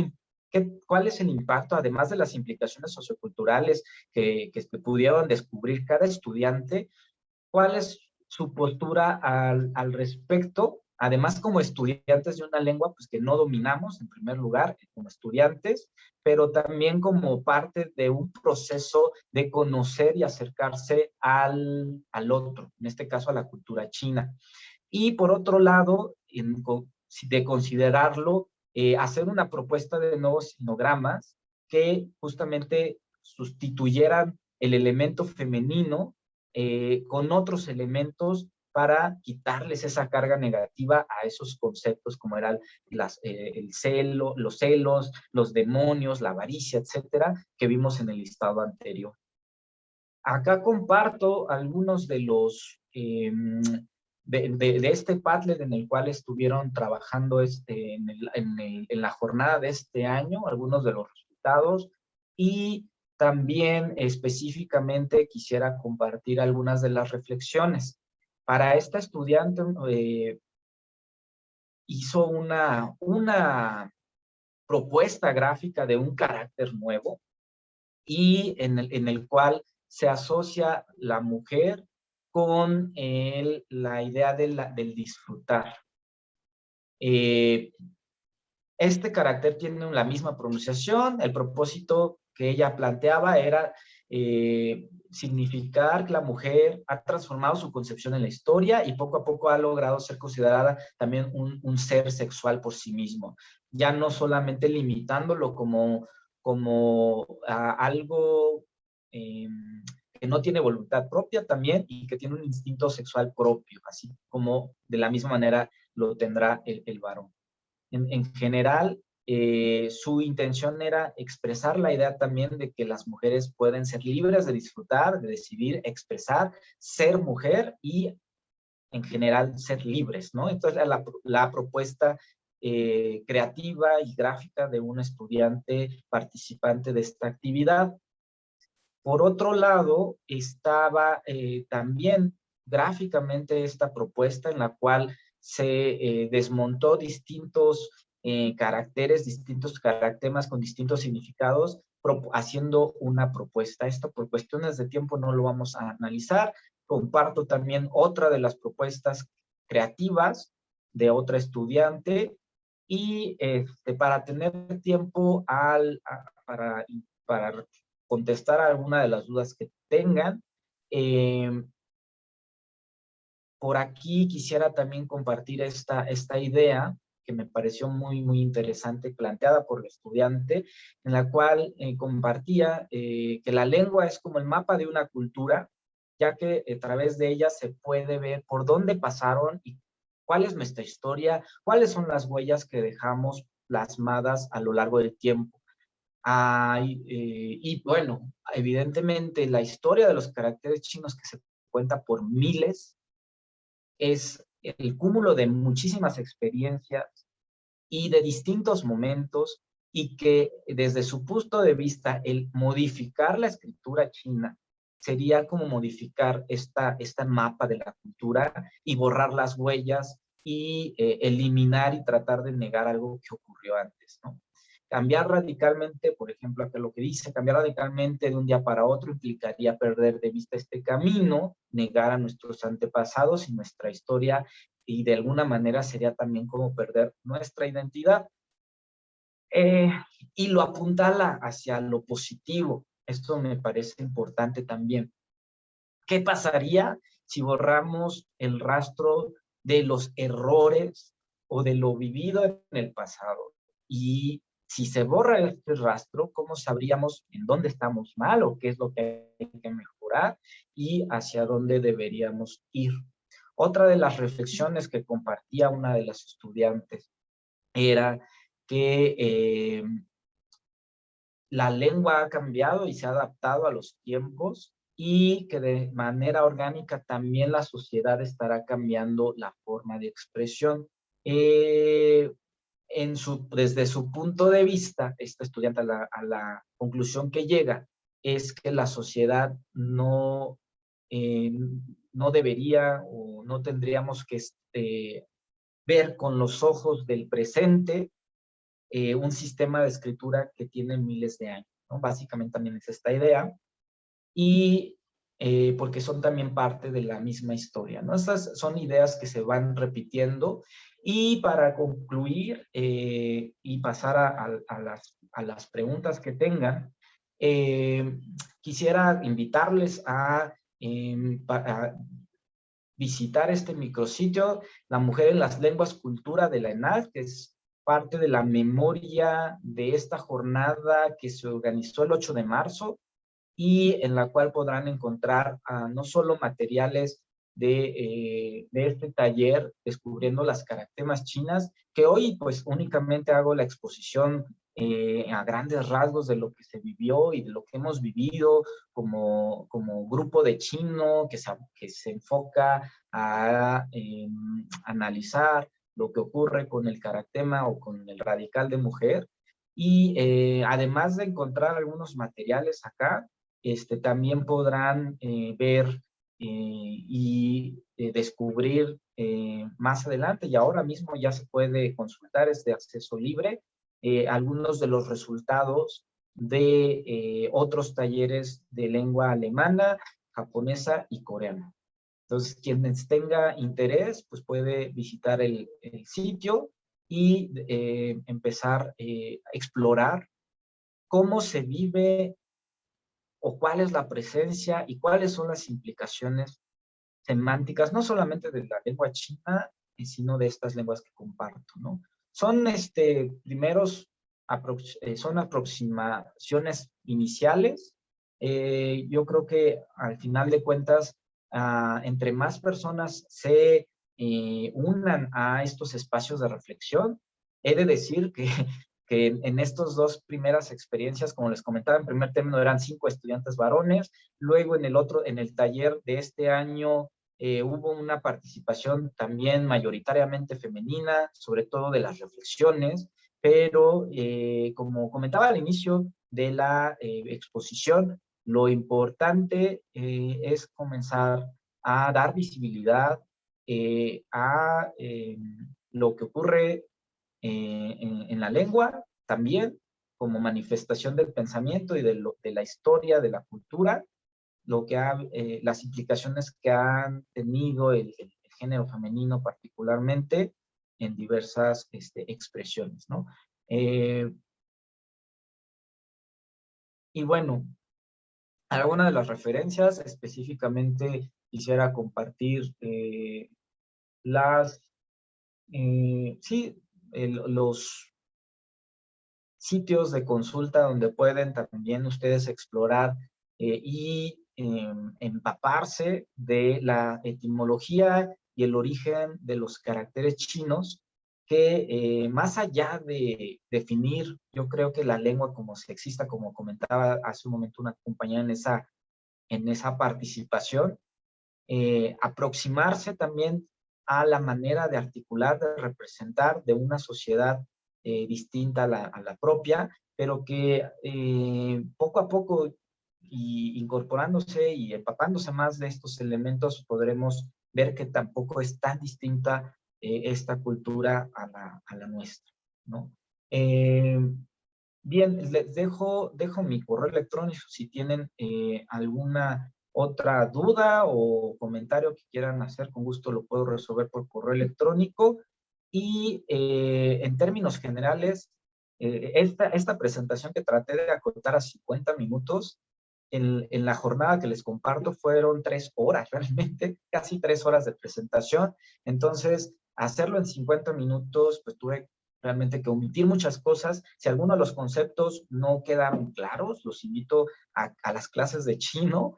[SPEAKER 2] cuál es el impacto, además de las implicaciones socioculturales que pudieron descubrir cada estudiante, cuál es su postura al respecto, además como estudiantes de una lengua pues que no dominamos en primer lugar, como estudiantes, pero también como parte de un proceso de conocer y acercarse al otro, en este caso a la cultura china. Y por otro lado, de considerarlo, hacer una propuesta de nuevos sinogramas que justamente sustituyeran el elemento femenino con otros elementos para quitarles esa carga negativa a esos conceptos como eran el celo, los celos, los demonios, la avaricia, etcétera, que vimos en el listado anterior. Acá comparto algunos de los de este Padlet en el cual estuvieron trabajando en la jornada de este año, algunos de los resultados, y también específicamente quisiera compartir algunas de las reflexiones. Para esta estudiante hizo una propuesta gráfica de un carácter nuevo y en el cual se asocia la mujer con la idea del disfrutar. Este carácter tiene la misma pronunciación. El propósito que ella planteaba era significar que la mujer ha transformado su concepción en la historia y poco a poco ha logrado ser considerada también un ser sexual por sí mismo, ya no solamente limitándolo como algo que no tiene voluntad propia también y que tiene un instinto sexual propio, así como de la misma manera lo tendrá el varón. En general, su intención era expresar la idea también de que las mujeres pueden ser libres de disfrutar, de decidir, expresar, ser mujer y en general ser libres, ¿no? Entonces la propuesta creativa y gráfica de un estudiante participante de esta actividad. Por otro lado, estaba también gráficamente esta propuesta en la cual se desmontó distintos caracteres, distintos caractemas con distintos significados, haciendo una propuesta. Esto por cuestiones de tiempo no lo vamos a analizar. Comparto también otra de las propuestas creativas de otra estudiante y para tener tiempo para contestar alguna de las dudas que tengan. por aquí quisiera también compartir esta idea que me pareció muy interesante, planteada por el estudiante, en la cual compartía que la lengua es como el mapa de una cultura, ya que a través de ella se puede ver por dónde pasaron y cuál es nuestra historia, cuáles son las huellas que dejamos plasmadas a lo largo del tiempo. Y bueno, evidentemente la historia de los caracteres chinos, que se cuenta por miles, es el cúmulo de muchísimas experiencias y de distintos momentos, y que desde su punto de vista el modificar la escritura china sería como modificar esta mapa de la cultura y borrar las huellas y eliminar y tratar de negar algo que ocurrió antes, ¿no? Cambiar radicalmente, por ejemplo, acá lo que dice, cambiar radicalmente de un día para otro implicaría perder de vista este camino, negar a nuestros antepasados y nuestra historia, y de alguna manera sería también como perder nuestra identidad. Eh, y lo apuntala hacia lo positivo. Esto me parece importante también. ¿Qué pasaría si borramos el rastro de los errores o de lo vivido en el pasado? Y si se borra este rastro, ¿cómo sabríamos en dónde estamos mal o qué es lo que hay que mejorar y hacia dónde deberíamos ir? Otra de las reflexiones que compartía una de las estudiantes era que la lengua ha cambiado y se ha adaptado a los tiempos, y que de manera orgánica también la sociedad estará cambiando la forma de expresión. Eh, Desde su punto de vista, esta estudiante a la conclusión que llega es que la sociedad eh, no debería o no tendríamos que ver con los ojos del presente un sistema de escritura que tiene miles de años, ¿no? Básicamente también es esta idea, y porque son también parte de la misma historia, ¿no? Estas son ideas que se van repitiendo. Y para concluir y pasar a las preguntas que tengan, quisiera invitarles a visitar este micrositio, La Mujer en las Lenguas Cultura de la ENAD, que es parte de la memoria de esta jornada que se organizó el 8 de marzo, y en la cual podrán encontrar no solo materiales de este taller descubriendo las caractemas chinas, que hoy pues únicamente hago la exposición a grandes rasgos de lo que se vivió y de lo que hemos vivido como grupo de chino que se enfoca a analizar lo que ocurre con el caractema o con el radical de mujer. Y además de encontrar algunos materiales acá, también podrán ver y descubrir más adelante, y ahora mismo ya se puede consultar, es de acceso libre, algunos de los resultados de otros talleres de lengua alemana, japonesa y coreana. Entonces, quienes tenga interés, pues puede visitar el sitio y empezar a explorar cómo se vive o cuál es la presencia y cuáles son las implicaciones semánticas, no solamente de la lengua china, sino de estas lenguas que comparto, ¿no? Son son aproximaciones iniciales. Yo creo que al final de cuentas, entre más personas se unan a estos espacios de reflexión, he de decir que en estas dos primeras experiencias, como les comentaba, en primer término eran 5 estudiantes varones, luego en el taller de este año hubo una participación también mayoritariamente femenina, sobre todo de las reflexiones, pero como comentaba al inicio de la exposición, lo importante es comenzar a dar visibilidad a lo que ocurre en la lengua, también como manifestación del pensamiento y de la historia, de la cultura, las implicaciones que han tenido el género femenino particularmente en diversas expresiones, ¿no? Y bueno, algunas de las referencias, específicamente quisiera compartir los sitios de consulta donde pueden también ustedes explorar y empaparse de la etimología y el origen de los caracteres chinos, que más allá de definir, yo creo que la lengua como sexista, como comentaba hace un momento una compañera en esa participación, aproximarse también a la manera de articular, de representar de una sociedad distinta a la propia, pero que poco a poco, y incorporándose y empapándose más de estos elementos, podremos ver que tampoco es tan distinta esta cultura a la nuestra, ¿no? Bien, les dejo mi correo electrónico si tienen alguna otra duda o comentario que quieran hacer, con gusto lo puedo resolver por correo electrónico. Y en términos generales, esta presentación que traté de acotar a 50 minutos, en la jornada que les comparto fueron 3 horas realmente, casi 3 horas de presentación. Entonces, hacerlo en 50 minutos, pues tuve realmente que omitir muchas cosas. Si alguno de los conceptos no quedaron claros, los invito a las clases de chino.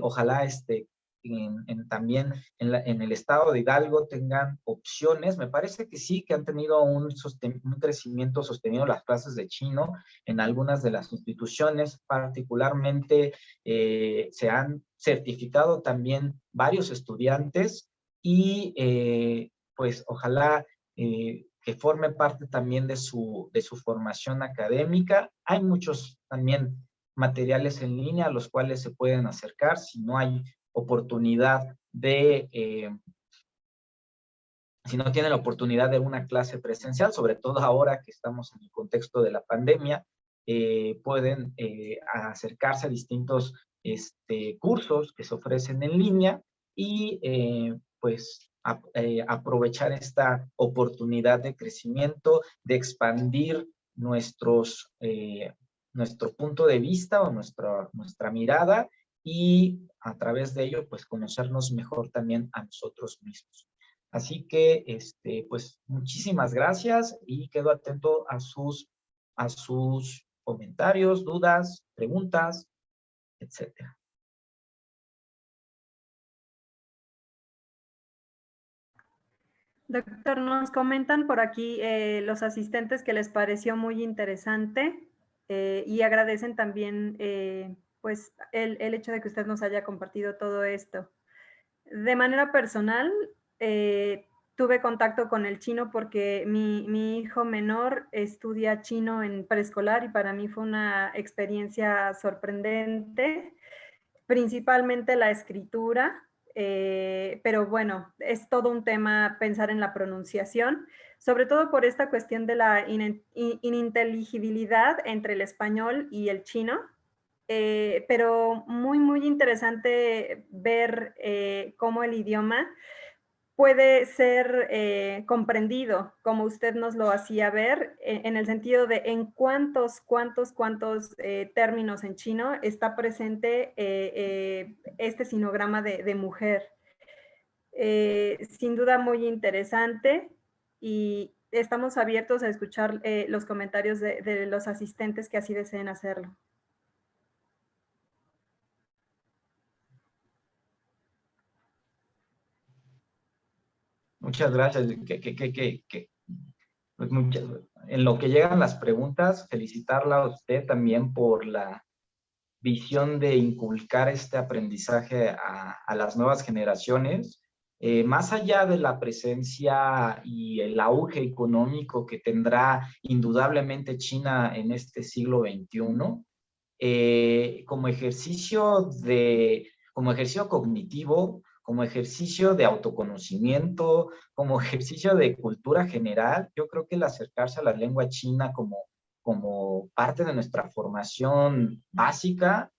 [SPEAKER 2] Ojalá también en el estado de Hidalgo tengan opciones. Me parece que sí, que han tenido un crecimiento sostenido las clases de chino en algunas de las instituciones. Particularmente se han certificado también varios estudiantes y pues ojalá que forme parte también de su formación académica. Hay muchos también materiales en línea a los cuales se pueden acercar si no hay oportunidad si no tienen la oportunidad de una clase presencial, sobre todo ahora que estamos en el contexto de la pandemia, pueden acercarse a distintos cursos que se ofrecen en línea y pues aprovechar esta oportunidad de crecimiento, de expandir nuestro punto de vista o nuestra mirada, y a través de ello pues conocernos mejor también a nosotros mismos. Así que, pues, muchísimas gracias y quedo atento a sus comentarios, dudas, preguntas, etcétera.
[SPEAKER 1] Doctor, nos comentan por aquí los asistentes que les pareció muy interesante y agradecen también pues el hecho de que usted nos haya compartido todo esto. De manera personal, tuve contacto con el chino porque mi hijo menor estudia chino en preescolar y para mí fue una experiencia sorprendente, principalmente la escritura, pero bueno, es todo un tema pensar en la pronunciación, sobre todo por esta cuestión de la ininteligibilidad entre el español y el chino. Pero muy, muy interesante ver cómo el idioma puede ser comprendido, como usted nos lo hacía ver, en el sentido de en cuántos términos en chino está presente este sinograma de mujer. Sin duda muy interesante y estamos abiertos a escuchar los comentarios de los asistentes que así deseen hacerlo.
[SPEAKER 2] Muchas gracias. Pues en lo que llegan las preguntas, felicitarla a usted también por la visión de inculcar este aprendizaje a las nuevas generaciones. Más allá de la presencia y el auge económico que tendrá indudablemente China en este siglo XXI, como ejercicio cognitivo, como ejercicio de autoconocimiento, como ejercicio de cultura general, yo creo que el acercarse a la lengua china como parte de nuestra formación básica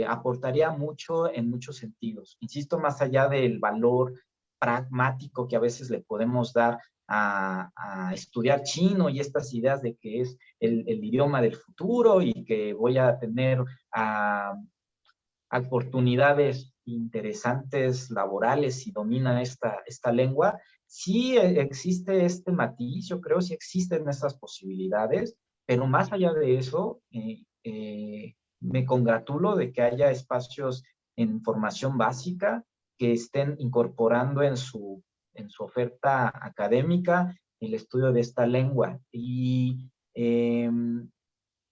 [SPEAKER 2] aportaría mucho en muchos sentidos. Insisto, más allá del valor pragmático que a veces le podemos dar a estudiar chino y estas ideas de que es el idioma del futuro y que voy a tener oportunidades interesantes laborales si domina esta lengua. Sí existe este matiz, yo creo, sí existen estas posibilidades, pero más allá de eso, me congratulo de que haya espacios en formación básica que estén incorporando en su oferta académica el estudio de esta lengua. Y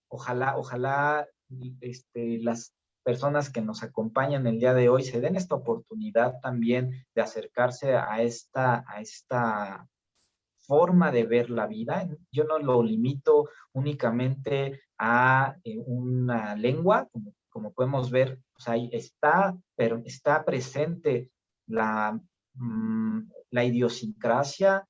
[SPEAKER 2] ojalá las personas que nos acompañan el día de hoy se den esta oportunidad también de acercarse a esta forma de ver la vida. Yo no lo limito únicamente a una lengua, como podemos ver, pues ahí pero está presente la, la idiosincrasia,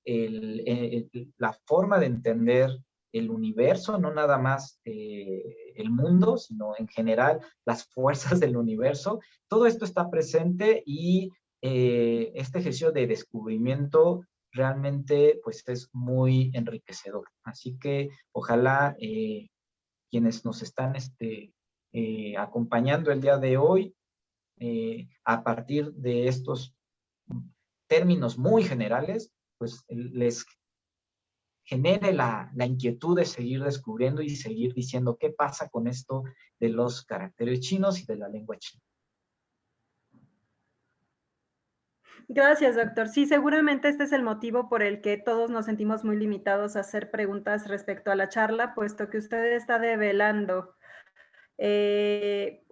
[SPEAKER 2] la forma de entender el universo, no nada más el mundo, sino en general las fuerzas del universo. Todo esto está presente y este ejercicio de descubrimiento realmente pues es muy enriquecedor. Así que ojalá quienes nos están acompañando el día de hoy, a partir de estos términos muy generales, pues les genere la inquietud de seguir descubriendo y seguir diciendo qué pasa con esto de los caracteres chinos y de la lengua china.
[SPEAKER 1] Gracias, doctor. Sí, seguramente este es el motivo por el que todos nos sentimos muy limitados a hacer preguntas respecto a la charla, puesto que usted está develando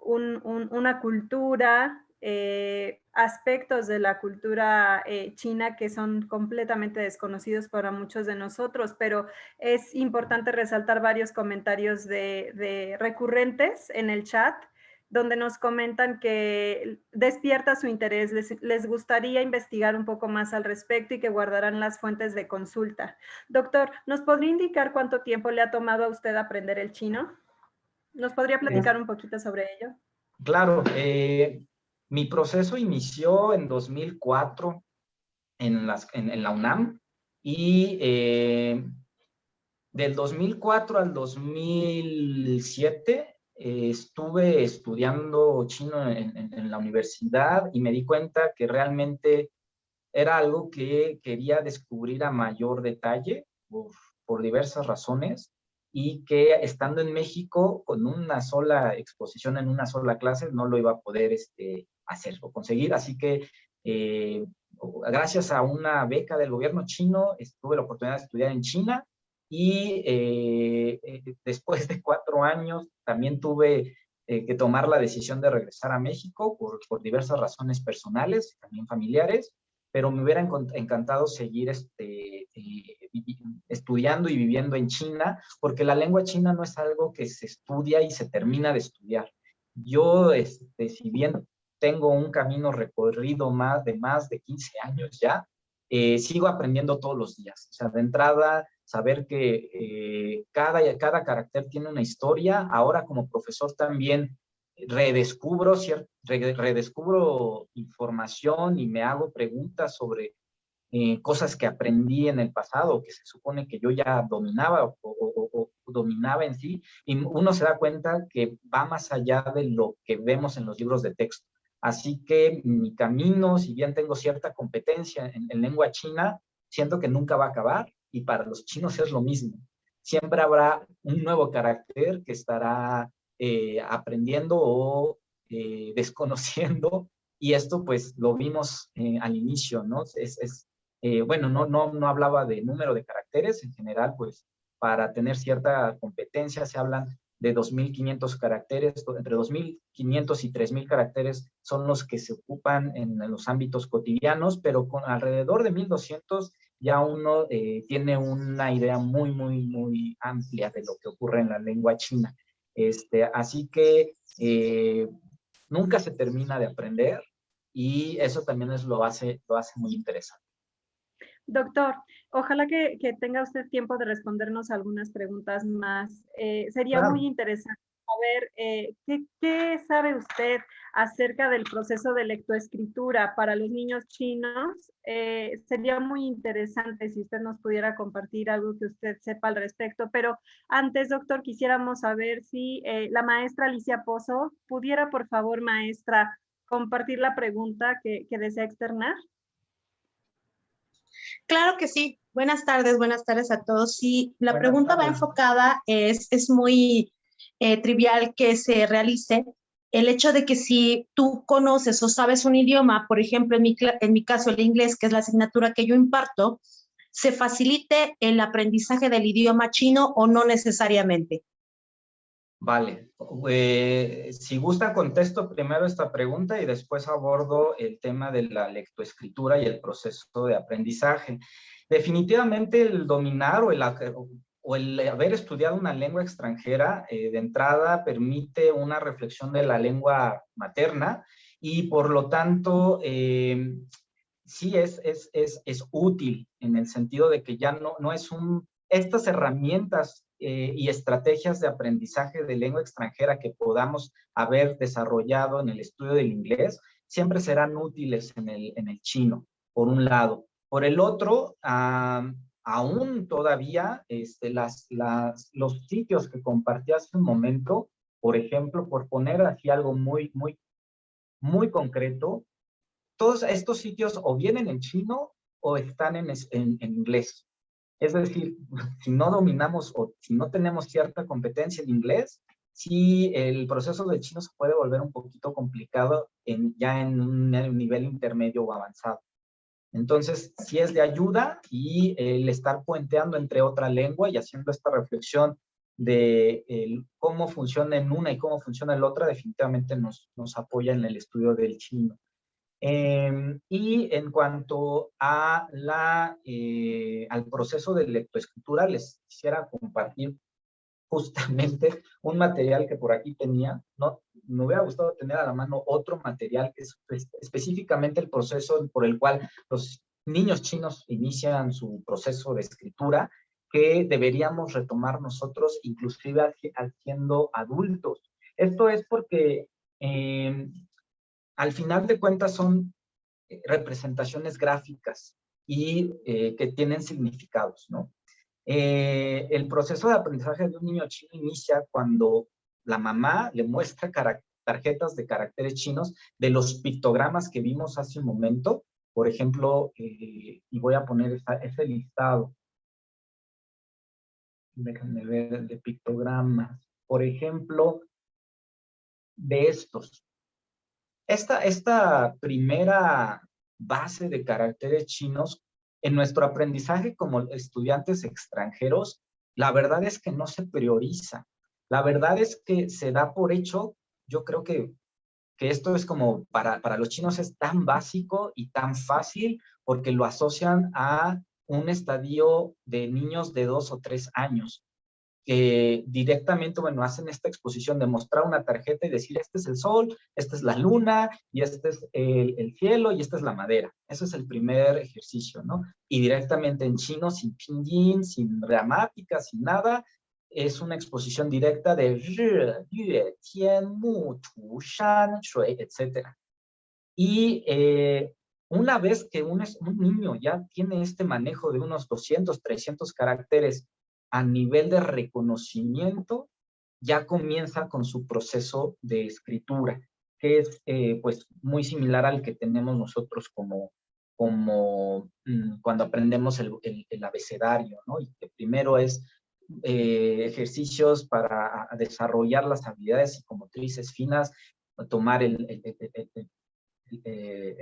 [SPEAKER 1] una cultura, aspectos de la cultura china que son completamente desconocidos para muchos de nosotros, pero es importante resaltar varios comentarios de recurrentes en el chat, donde nos comentan que despierta su interés, les gustaría investigar un poco más al respecto y que guardarán las fuentes de consulta. Doctor, ¿nos podría indicar cuánto tiempo le ha tomado a usted aprender el chino? ¿Nos podría platicar un poquito sobre ello?
[SPEAKER 2] Claro, mi proceso inició en 2004 en la UNAM y del 2004 al 2007 estuve estudiando chino en la universidad y me di cuenta que realmente era algo que quería descubrir a mayor detalle por diversas razones y que estando en México con una sola exposición en una sola clase no lo iba a poder hacer o conseguir. Así que gracias a una beca del gobierno chino tuve la oportunidad de estudiar en China y después de 4 años también tuve que tomar la decisión de regresar a México por diversas razones personales, también familiares, pero me hubiera encantado seguir estudiando y viviendo en China, porque la lengua china no es algo que se estudia y se termina de estudiar. Yo, si bien tengo un camino recorrido más de 15 años ya, sigo aprendiendo todos los días. O sea, de entrada, saber que cada carácter tiene una historia. Ahora como profesor también redescubro información y me hago preguntas sobre cosas que aprendí en el pasado, que se supone que yo ya dominaba o dominaba en sí, y uno se da cuenta que va más allá de lo que vemos en los libros de texto. Así que mi camino, si bien tengo cierta competencia en lengua china, siento que nunca va a acabar, y para los chinos es lo mismo. Siempre habrá un nuevo carácter que estará aprendiendo o desconociendo, y esto pues lo vimos al inicio, ¿no? Bueno, no hablaba de número de caracteres, en general pues para tener cierta competencia se hablan de 2.500 caracteres, entre 2.500 y 3.000 caracteres son los que se ocupan en los ámbitos cotidianos, pero con alrededor de 1.200 ya uno tiene una idea muy amplia de lo que ocurre en la lengua china. Así que nunca se termina de aprender y eso también lo hace muy interesante.
[SPEAKER 1] Doctor, ojalá que tenga usted tiempo de respondernos algunas preguntas más. Sería
[SPEAKER 2] Claro.
[SPEAKER 1] muy interesante saber qué sabe usted acerca del proceso de lectoescritura para los niños chinos. Sería muy interesante si usted nos pudiera compartir algo que usted sepa al respecto. Pero antes, doctor, quisiéramos saber si la maestra Alicia Pozo pudiera, por favor, maestra, compartir la pregunta que desea externar?
[SPEAKER 4] Claro que sí. Buenas tardes a todos. Sí, la
[SPEAKER 2] Buenas
[SPEAKER 4] pregunta va
[SPEAKER 2] tardes.
[SPEAKER 4] enfocada, es muy trivial que se realice el hecho de que si tú conoces o sabes un idioma, por ejemplo, en mi caso el inglés, que es la asignatura que yo imparto, ¿se facilite el aprendizaje del idioma chino o no necesariamente?
[SPEAKER 2] Vale. Si gusta, contesto primero esta pregunta y después abordo el tema de la lectoescritura y el proceso de aprendizaje. Definitivamente el dominar o el haber estudiado una lengua extranjera de entrada permite una reflexión de la lengua materna y por lo tanto sí es útil en el sentido de que ya no es estas herramientas y estrategias de aprendizaje de lengua extranjera que podamos haber desarrollado en el estudio del inglés, siempre serán útiles en el chino, por un lado. Por el otro, aún todavía los sitios que compartí hace un momento, por ejemplo, por poner así algo muy concreto, todos estos sitios o vienen en chino o están en inglés. Es decir, si no dominamos o si no tenemos cierta competencia en inglés, sí el proceso de chino se puede volver un poquito complicado ya en un nivel intermedio o avanzado. Entonces, sí es de ayuda y el estar puenteando entre otra lengua y haciendo esta reflexión de cómo funciona en una y cómo funciona en la otra, definitivamente nos apoya en el estudio del chino. Y en cuanto a al proceso de lectoescritura, les quisiera compartir justamente un material que por aquí tenía, ¿no? Me hubiera gustado tener a la mano otro material que es específicamente el proceso por el cual los niños chinos inician su proceso de escritura, que deberíamos retomar nosotros, inclusive siendo adultos. Esto es porque al final de cuentas son representaciones gráficas y que tienen significados, ¿no? El proceso de aprendizaje de un niño chino inicia cuando la mamá le muestra tarjetas de caracteres chinos de los pictogramas que vimos hace un momento. Por ejemplo, y voy a poner ese listado. Déjenme ver de pictogramas. Por ejemplo, de estos. Esta primera base de caracteres chinos, en nuestro aprendizaje como estudiantes extranjeros, la verdad es que no se prioriza. La verdad es que se da por hecho, yo creo que esto es como para los chinos es tan básico y tan fácil porque lo asocian a un estadio de niños de 2 o 3 años. Que directamente, bueno, hacen esta exposición de mostrar una tarjeta y decir, este es el sol, esta es la luna, y este es el cielo, y esta es la madera. Ese es el primer ejercicio, ¿no? Y directamente en chino, sin pinyin, sin gramática, sin nada, es una exposición directa de ri, yue, tian, mu, chu, shan, shui, etc. Y una vez que un niño ya tiene este manejo de unos 200, 300 caracteres a nivel de reconocimiento, ya comienza con su proceso de escritura, que es pues muy similar al que tenemos nosotros como cuando aprendemos el abecedario, ¿no? Y que primero es ejercicios para desarrollar las habilidades psicomotrices finas, tomar el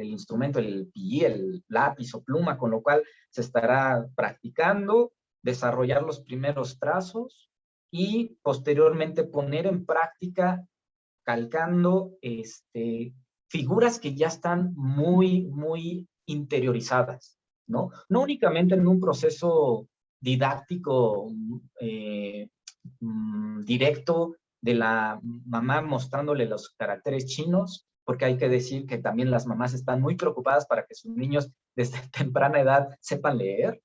[SPEAKER 2] instrumento, el pi, el lápiz o pluma, con lo cual se estará practicando, desarrollar los primeros trazos y posteriormente poner en práctica calcando figuras que ya están muy interiorizadas, ¿no? No únicamente en un proceso didáctico directo de la mamá mostrándole los caracteres chinos, porque hay que decir que también las mamás están muy preocupadas para que sus niños desde temprana edad sepan leer.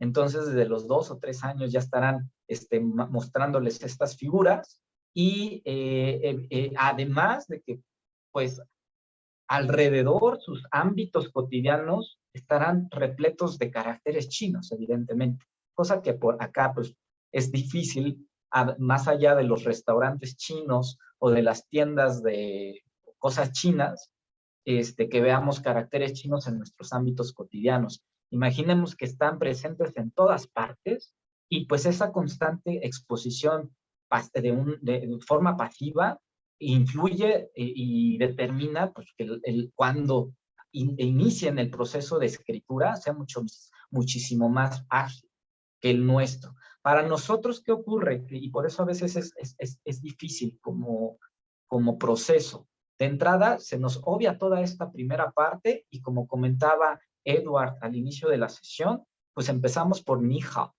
[SPEAKER 2] Entonces, desde los 2 o 3 años ya estarán mostrándoles estas figuras y además de que, pues, alrededor sus ámbitos cotidianos estarán repletos de caracteres chinos, evidentemente, cosa que por acá, pues, es difícil, más allá de los restaurantes chinos o de las tiendas de cosas chinas, que veamos caracteres chinos en nuestros ámbitos cotidianos. Imaginemos que están presentes en todas partes y pues esa constante exposición de forma pasiva influye y determina pues, que cuando inicien el proceso de escritura sea muchísimo más ágil que el nuestro. Para nosotros, ¿qué ocurre? Y por eso a veces es difícil como proceso. De entrada, se nos obvia toda esta primera parte y como comentaba Edward al inicio de la sesión, pues empezamos por ni hao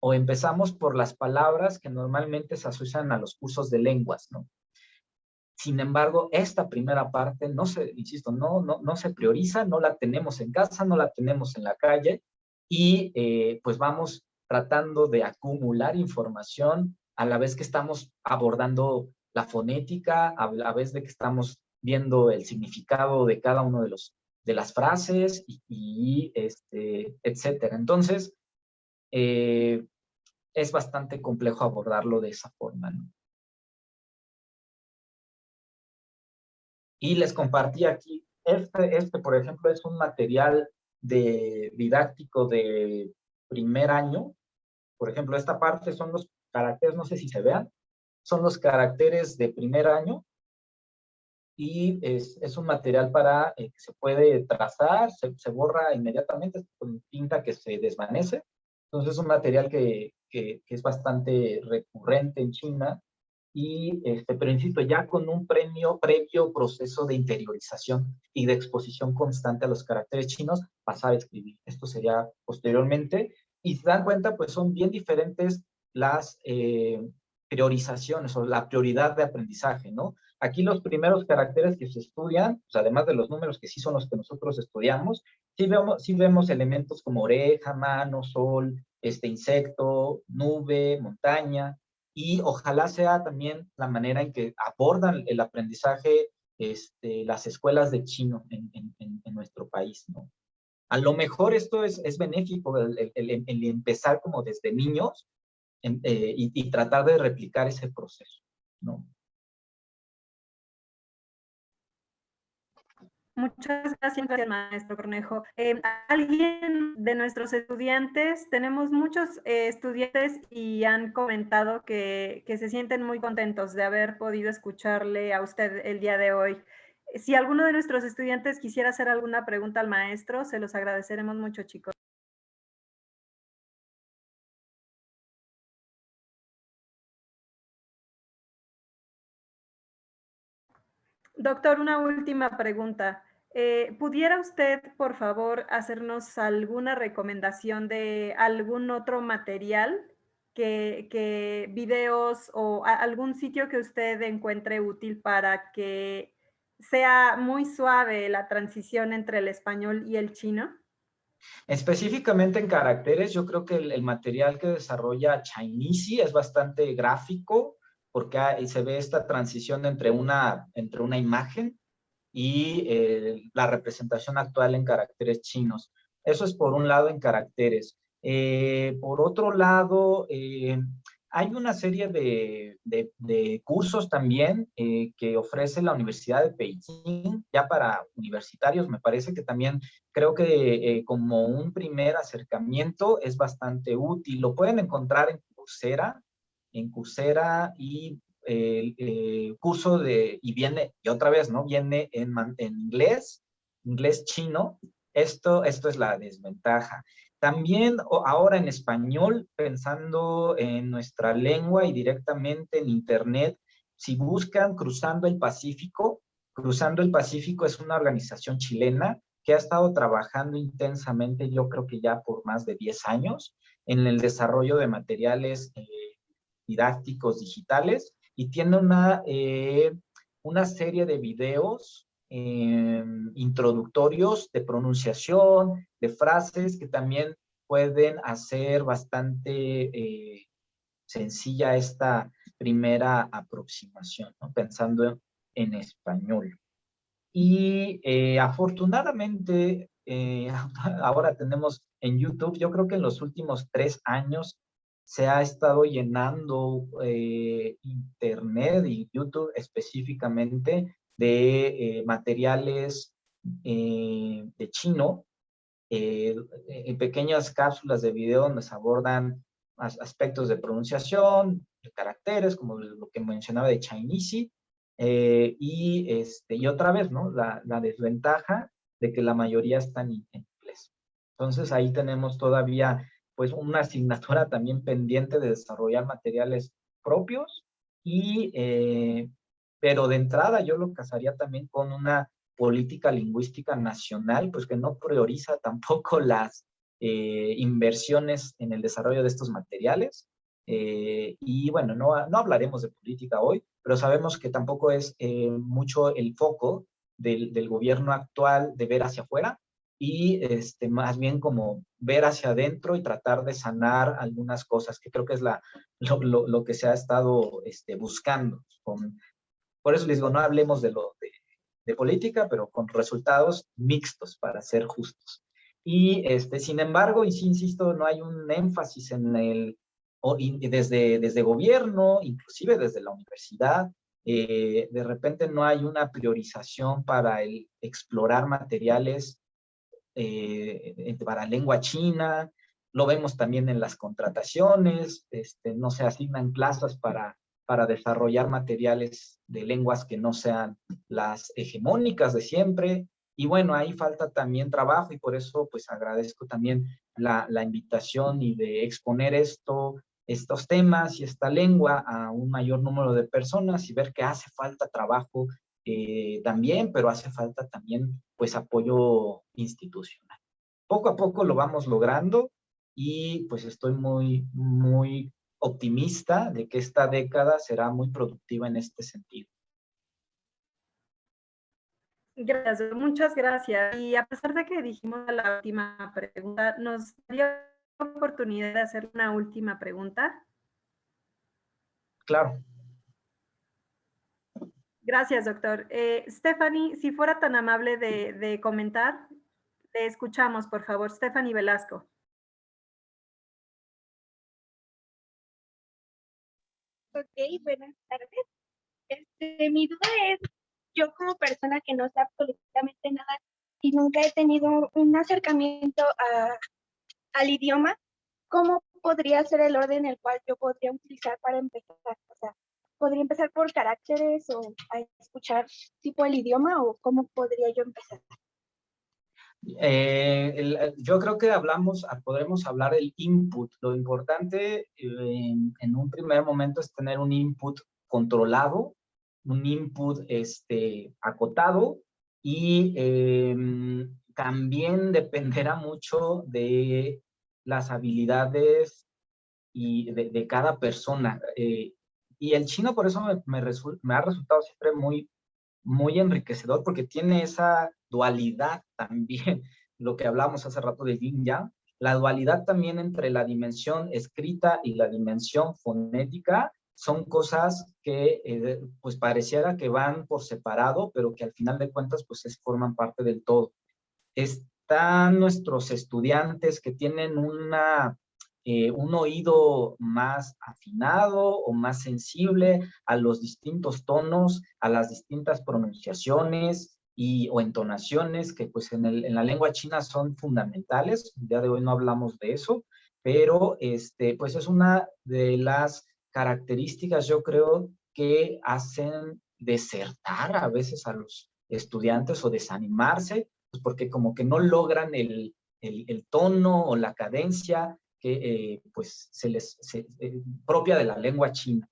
[SPEAKER 2] o empezamos por las palabras que normalmente se asocian a los cursos de lenguas, ¿no? Sin embargo, esta primera parte no se prioriza, no la tenemos en casa, no la tenemos en la calle y pues vamos tratando de acumular información a la vez que estamos abordando la fonética, a la vez de que estamos viendo el significado de cada uno de las frases etcétera. Entonces, es bastante complejo abordarlo de esa forma, ¿no? Y les compartí aquí, por ejemplo, es un material didáctico de primer año. Por ejemplo, esta parte son los caracteres, no sé si se vean, son los caracteres de primer año y es un material que se puede trazar, se borra inmediatamente con tinta que se desvanece. Entonces es un material que es bastante recurrente en China pero insisto, ya con un previo proceso de interiorización y de exposición constante a los caracteres chinos, pasar a escribir. Esto sería posteriormente. Y se dan cuenta, pues son bien diferentes las priorizaciones o la prioridad de aprendizaje, ¿no? Aquí los primeros caracteres que se estudian, pues además de los números que sí son los que nosotros estudiamos, sí vemos elementos como oreja, mano, sol, insecto, nube, montaña, y ojalá sea también la manera en que abordan el aprendizaje las escuelas de chino en nuestro país, ¿no? A lo mejor esto es benéfico, el empezar como desde niños y tratar de replicar ese proceso, ¿no?
[SPEAKER 1] Muchas gracias, maestro Cornejo. Alguien de nuestros estudiantes, tenemos muchos estudiantes y han comentado que se sienten muy contentos de haber podido escucharle a usted el día de hoy. Si alguno de nuestros estudiantes quisiera hacer alguna pregunta al maestro, se los agradeceremos mucho, chicos. Doctor, una última pregunta. ¿Pudiera usted, por favor, hacernos alguna recomendación de algún otro material, videos o algún sitio que usted encuentre útil para que sea muy suave la transición entre el español y el chino?
[SPEAKER 2] Específicamente en caracteres, yo creo que el material que desarrolla Chinese es bastante gráfico, porque se ve esta transición entre una imagen y la representación actual en caracteres chinos. Eso es por un lado en caracteres. Por otro lado, hay una serie de cursos también que ofrece la Universidad de Beijing, ya para universitarios. Me parece que también creo que como un primer acercamiento es bastante útil. Lo pueden encontrar en Coursera y curso y otra vez, ¿no? Viene en inglés chino. Esto es la desventaja. También ahora en español, pensando en nuestra lengua y directamente en internet, si buscan Cruzando el Pacífico es una organización chilena que ha estado trabajando intensamente, yo creo que ya por más de 10 años, en el desarrollo de materiales didácticos digitales y tiene una serie de videos introductorios de pronunciación, de frases que también pueden hacer bastante sencilla esta primera aproximación, ¿no? Pensando en español. Y afortunadamente, ahora tenemos en YouTube, yo creo que en los últimos 3 años se ha estado llenando Internet y YouTube específicamente de materiales de chino, en pequeñas cápsulas de video donde se abordan aspectos de pronunciación, de caracteres, como lo que mencionaba de Chinese, y otra vez, ¿no? La desventaja de que la mayoría están en inglés. Entonces ahí tenemos todavía pues una asignatura también pendiente de desarrollar materiales propios, pero de entrada yo lo casaría también con una política lingüística nacional, pues que no prioriza tampoco las inversiones en el desarrollo de estos materiales. Y bueno, no hablaremos de política hoy, pero sabemos que tampoco es mucho el foco del gobierno actual de ver hacia afuera, y más bien como ver hacia adentro y tratar de sanar algunas cosas, que creo que es lo que se ha estado buscando. Por eso les digo, no hablemos de política, pero con resultados mixtos, para ser justos. Y sin embargo, y sí insisto, no hay un énfasis en desde gobierno, inclusive desde la universidad, de repente no hay una priorización para el explorar materiales para lengua china. Lo vemos también en las contrataciones, no se asignan plazas para desarrollar materiales de lenguas que no sean las hegemónicas de siempre. Y bueno, ahí falta también trabajo, y por eso pues agradezco también la invitación y de exponer estos temas y esta lengua a un mayor número de personas, y ver que hace falta trabajo también, pero hace falta también pues apoyo institucional. Poco a poco lo vamos logrando, y pues estoy muy, muy optimista de que esta década será muy productiva en este sentido.
[SPEAKER 1] Gracias, muchas gracias. Y a pesar de que dijimos la última pregunta, ¿nos daría la oportunidad de hacer una última pregunta?
[SPEAKER 2] Claro.
[SPEAKER 1] Gracias, doctor. Stephanie, si fuera tan amable de comentar, te escuchamos, por favor. Stephanie Velasco.
[SPEAKER 5] Ok, buenas tardes. Mi duda es, yo como persona que no sé absolutamente nada y nunca he tenido un acercamiento al idioma, ¿cómo podría ser el orden en el cual yo podría utilizar para empezar? O sea, ¿podría empezar por caracteres o a escuchar tipo el idioma, o cómo podría yo empezar?
[SPEAKER 2] Yo creo que podremos hablar del input. Lo importante en un primer momento es tener un input controlado, un input acotado, y también dependerá mucho de las habilidades y de cada persona. Y el chino por eso me ha resultado siempre muy, muy enriquecedor, porque tiene esa dualidad también, lo que hablamos hace rato de Yin Yang, la dualidad también entre la dimensión escrita y la dimensión fonética. Son cosas que pues pareciera que van por separado, pero que al final de cuentas pues forman parte del todo. Están nuestros estudiantes que tienen un oído más afinado o más sensible a los distintos tonos, a las distintas pronunciaciones o entonaciones que pues en la lengua china son fundamentales. El día de hoy no hablamos de eso, pero pues es una de las características, yo creo, que hacen desertar a veces a los estudiantes o desanimarse, pues porque como que no logran el tono o la cadencia que pues propia de la lengua china.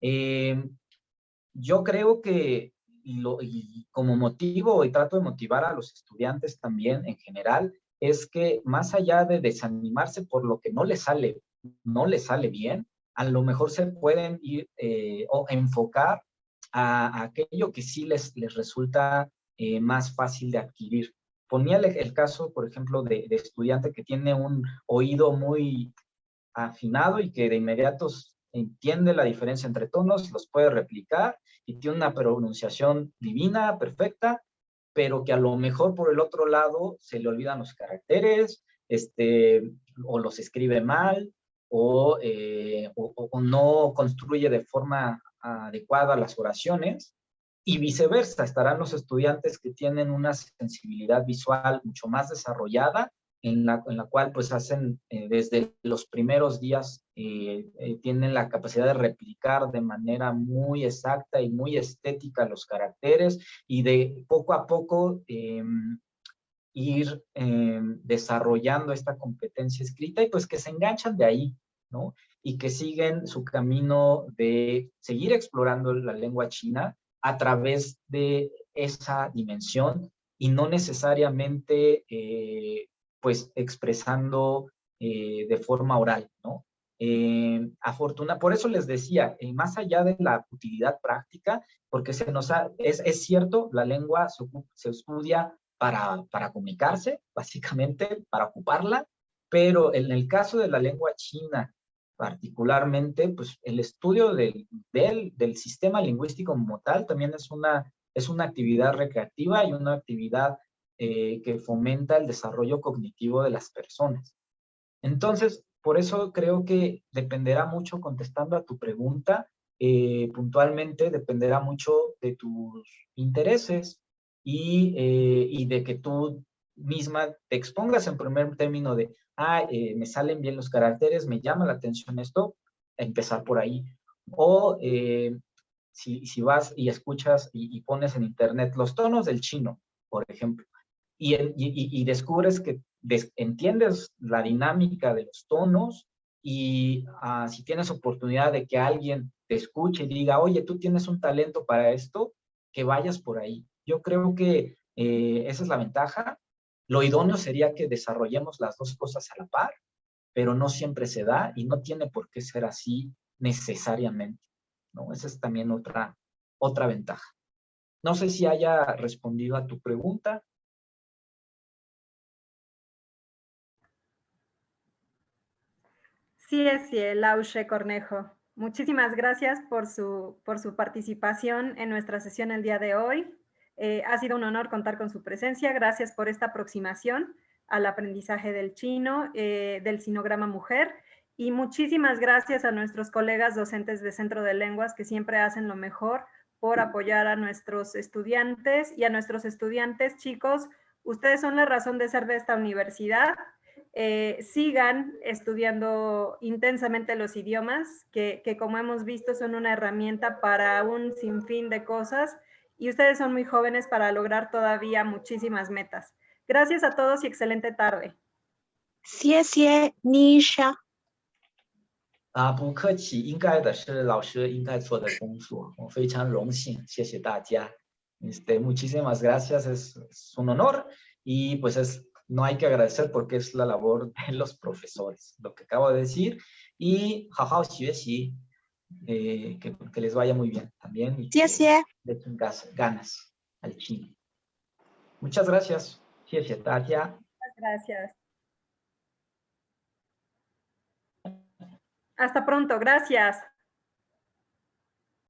[SPEAKER 2] Yo creo que, y como motivo, y trato de motivar a los estudiantes también en general, es que más allá de desanimarse por lo que no les sale bien, a lo mejor se pueden ir o enfocar a aquello que sí les resulta más fácil de adquirir. Ponía el caso, por ejemplo, de estudiante que tiene un oído muy afinado y que de inmediato entiende la diferencia entre tonos, los puede replicar y tiene una pronunciación divina, perfecta, pero que a lo mejor por el otro lado se le olvidan los caracteres, o los escribe mal, o no construye de forma adecuada las oraciones. y viceversa, estarán los estudiantes que tienen una sensibilidad visual mucho más desarrollada, en la cual pues hacen desde los primeros días, tienen la capacidad de replicar de manera muy exacta y muy estética los caracteres, y de poco a poco ir desarrollando esta competencia escrita, y pues que se enganchan de ahí, ¿no? Y que siguen su camino de seguir explorando la lengua china a través de esa dimensión, y no necesariamente pues expresando de forma oral, ¿no? Por eso les decía, más allá de la utilidad práctica, porque es cierto, la lengua se estudia para comunicarse, básicamente, para ocuparla, pero en el caso de la lengua china, particularmente, pues el estudio del sistema lingüístico como tal también es una actividad recreativa y una actividad que fomenta el desarrollo cognitivo de las personas. Entonces, por eso creo que dependerá mucho, contestando a tu pregunta, puntualmente dependerá mucho de tus intereses y de que tú misma te expongas en primer término de, me salen bien los caracteres, me llama la atención esto, empezar por ahí. O si vas y escuchas y pones en internet los tonos del chino, por ejemplo, y descubres que entiendes la dinámica de los tonos, y si tienes oportunidad de que alguien te escuche y diga, oye, tú tienes un talento para esto, que vayas por ahí. Yo creo que esa es la ventaja. Lo idóneo sería que desarrollemos las dos cosas a la par, pero no siempre se da y no tiene por qué ser así necesariamente, ¿no? Esa es también otra ventaja. No sé si haya respondido a tu pregunta.
[SPEAKER 1] Sí, Lausche Cornejo. Muchísimas gracias por su participación en nuestra sesión el día de hoy. Ha sido un honor contar con su presencia. Gracias por esta aproximación al aprendizaje del chino, del sinograma mujer. Y muchísimas gracias a nuestros colegas docentes de Centro de Lenguas, que siempre hacen lo mejor por apoyar a nuestros estudiantes. Y a nuestros estudiantes, chicos, ustedes son la razón de ser de esta universidad. Sigan estudiando intensamente los idiomas, que como hemos visto son una herramienta para un sinfín de cosas, y ustedes son muy jóvenes para lograr todavía muchísimas metas. Gracias a todos y excelente tarde.
[SPEAKER 4] 谢谢Nisha。
[SPEAKER 2] 不客气，应该的，是老师应该做的工作，我非常荣幸，谢谢大家。Muchísimas gracias, es un honor, y pues no hay que agradecer porque es la labor de los profesores, lo que acabo de decir, y 好好学习, que les vaya muy bien también, y que le echen ganas al chino. Muchas gracias, 谢谢大家。
[SPEAKER 1] Gracias. Hasta pronto, gracias.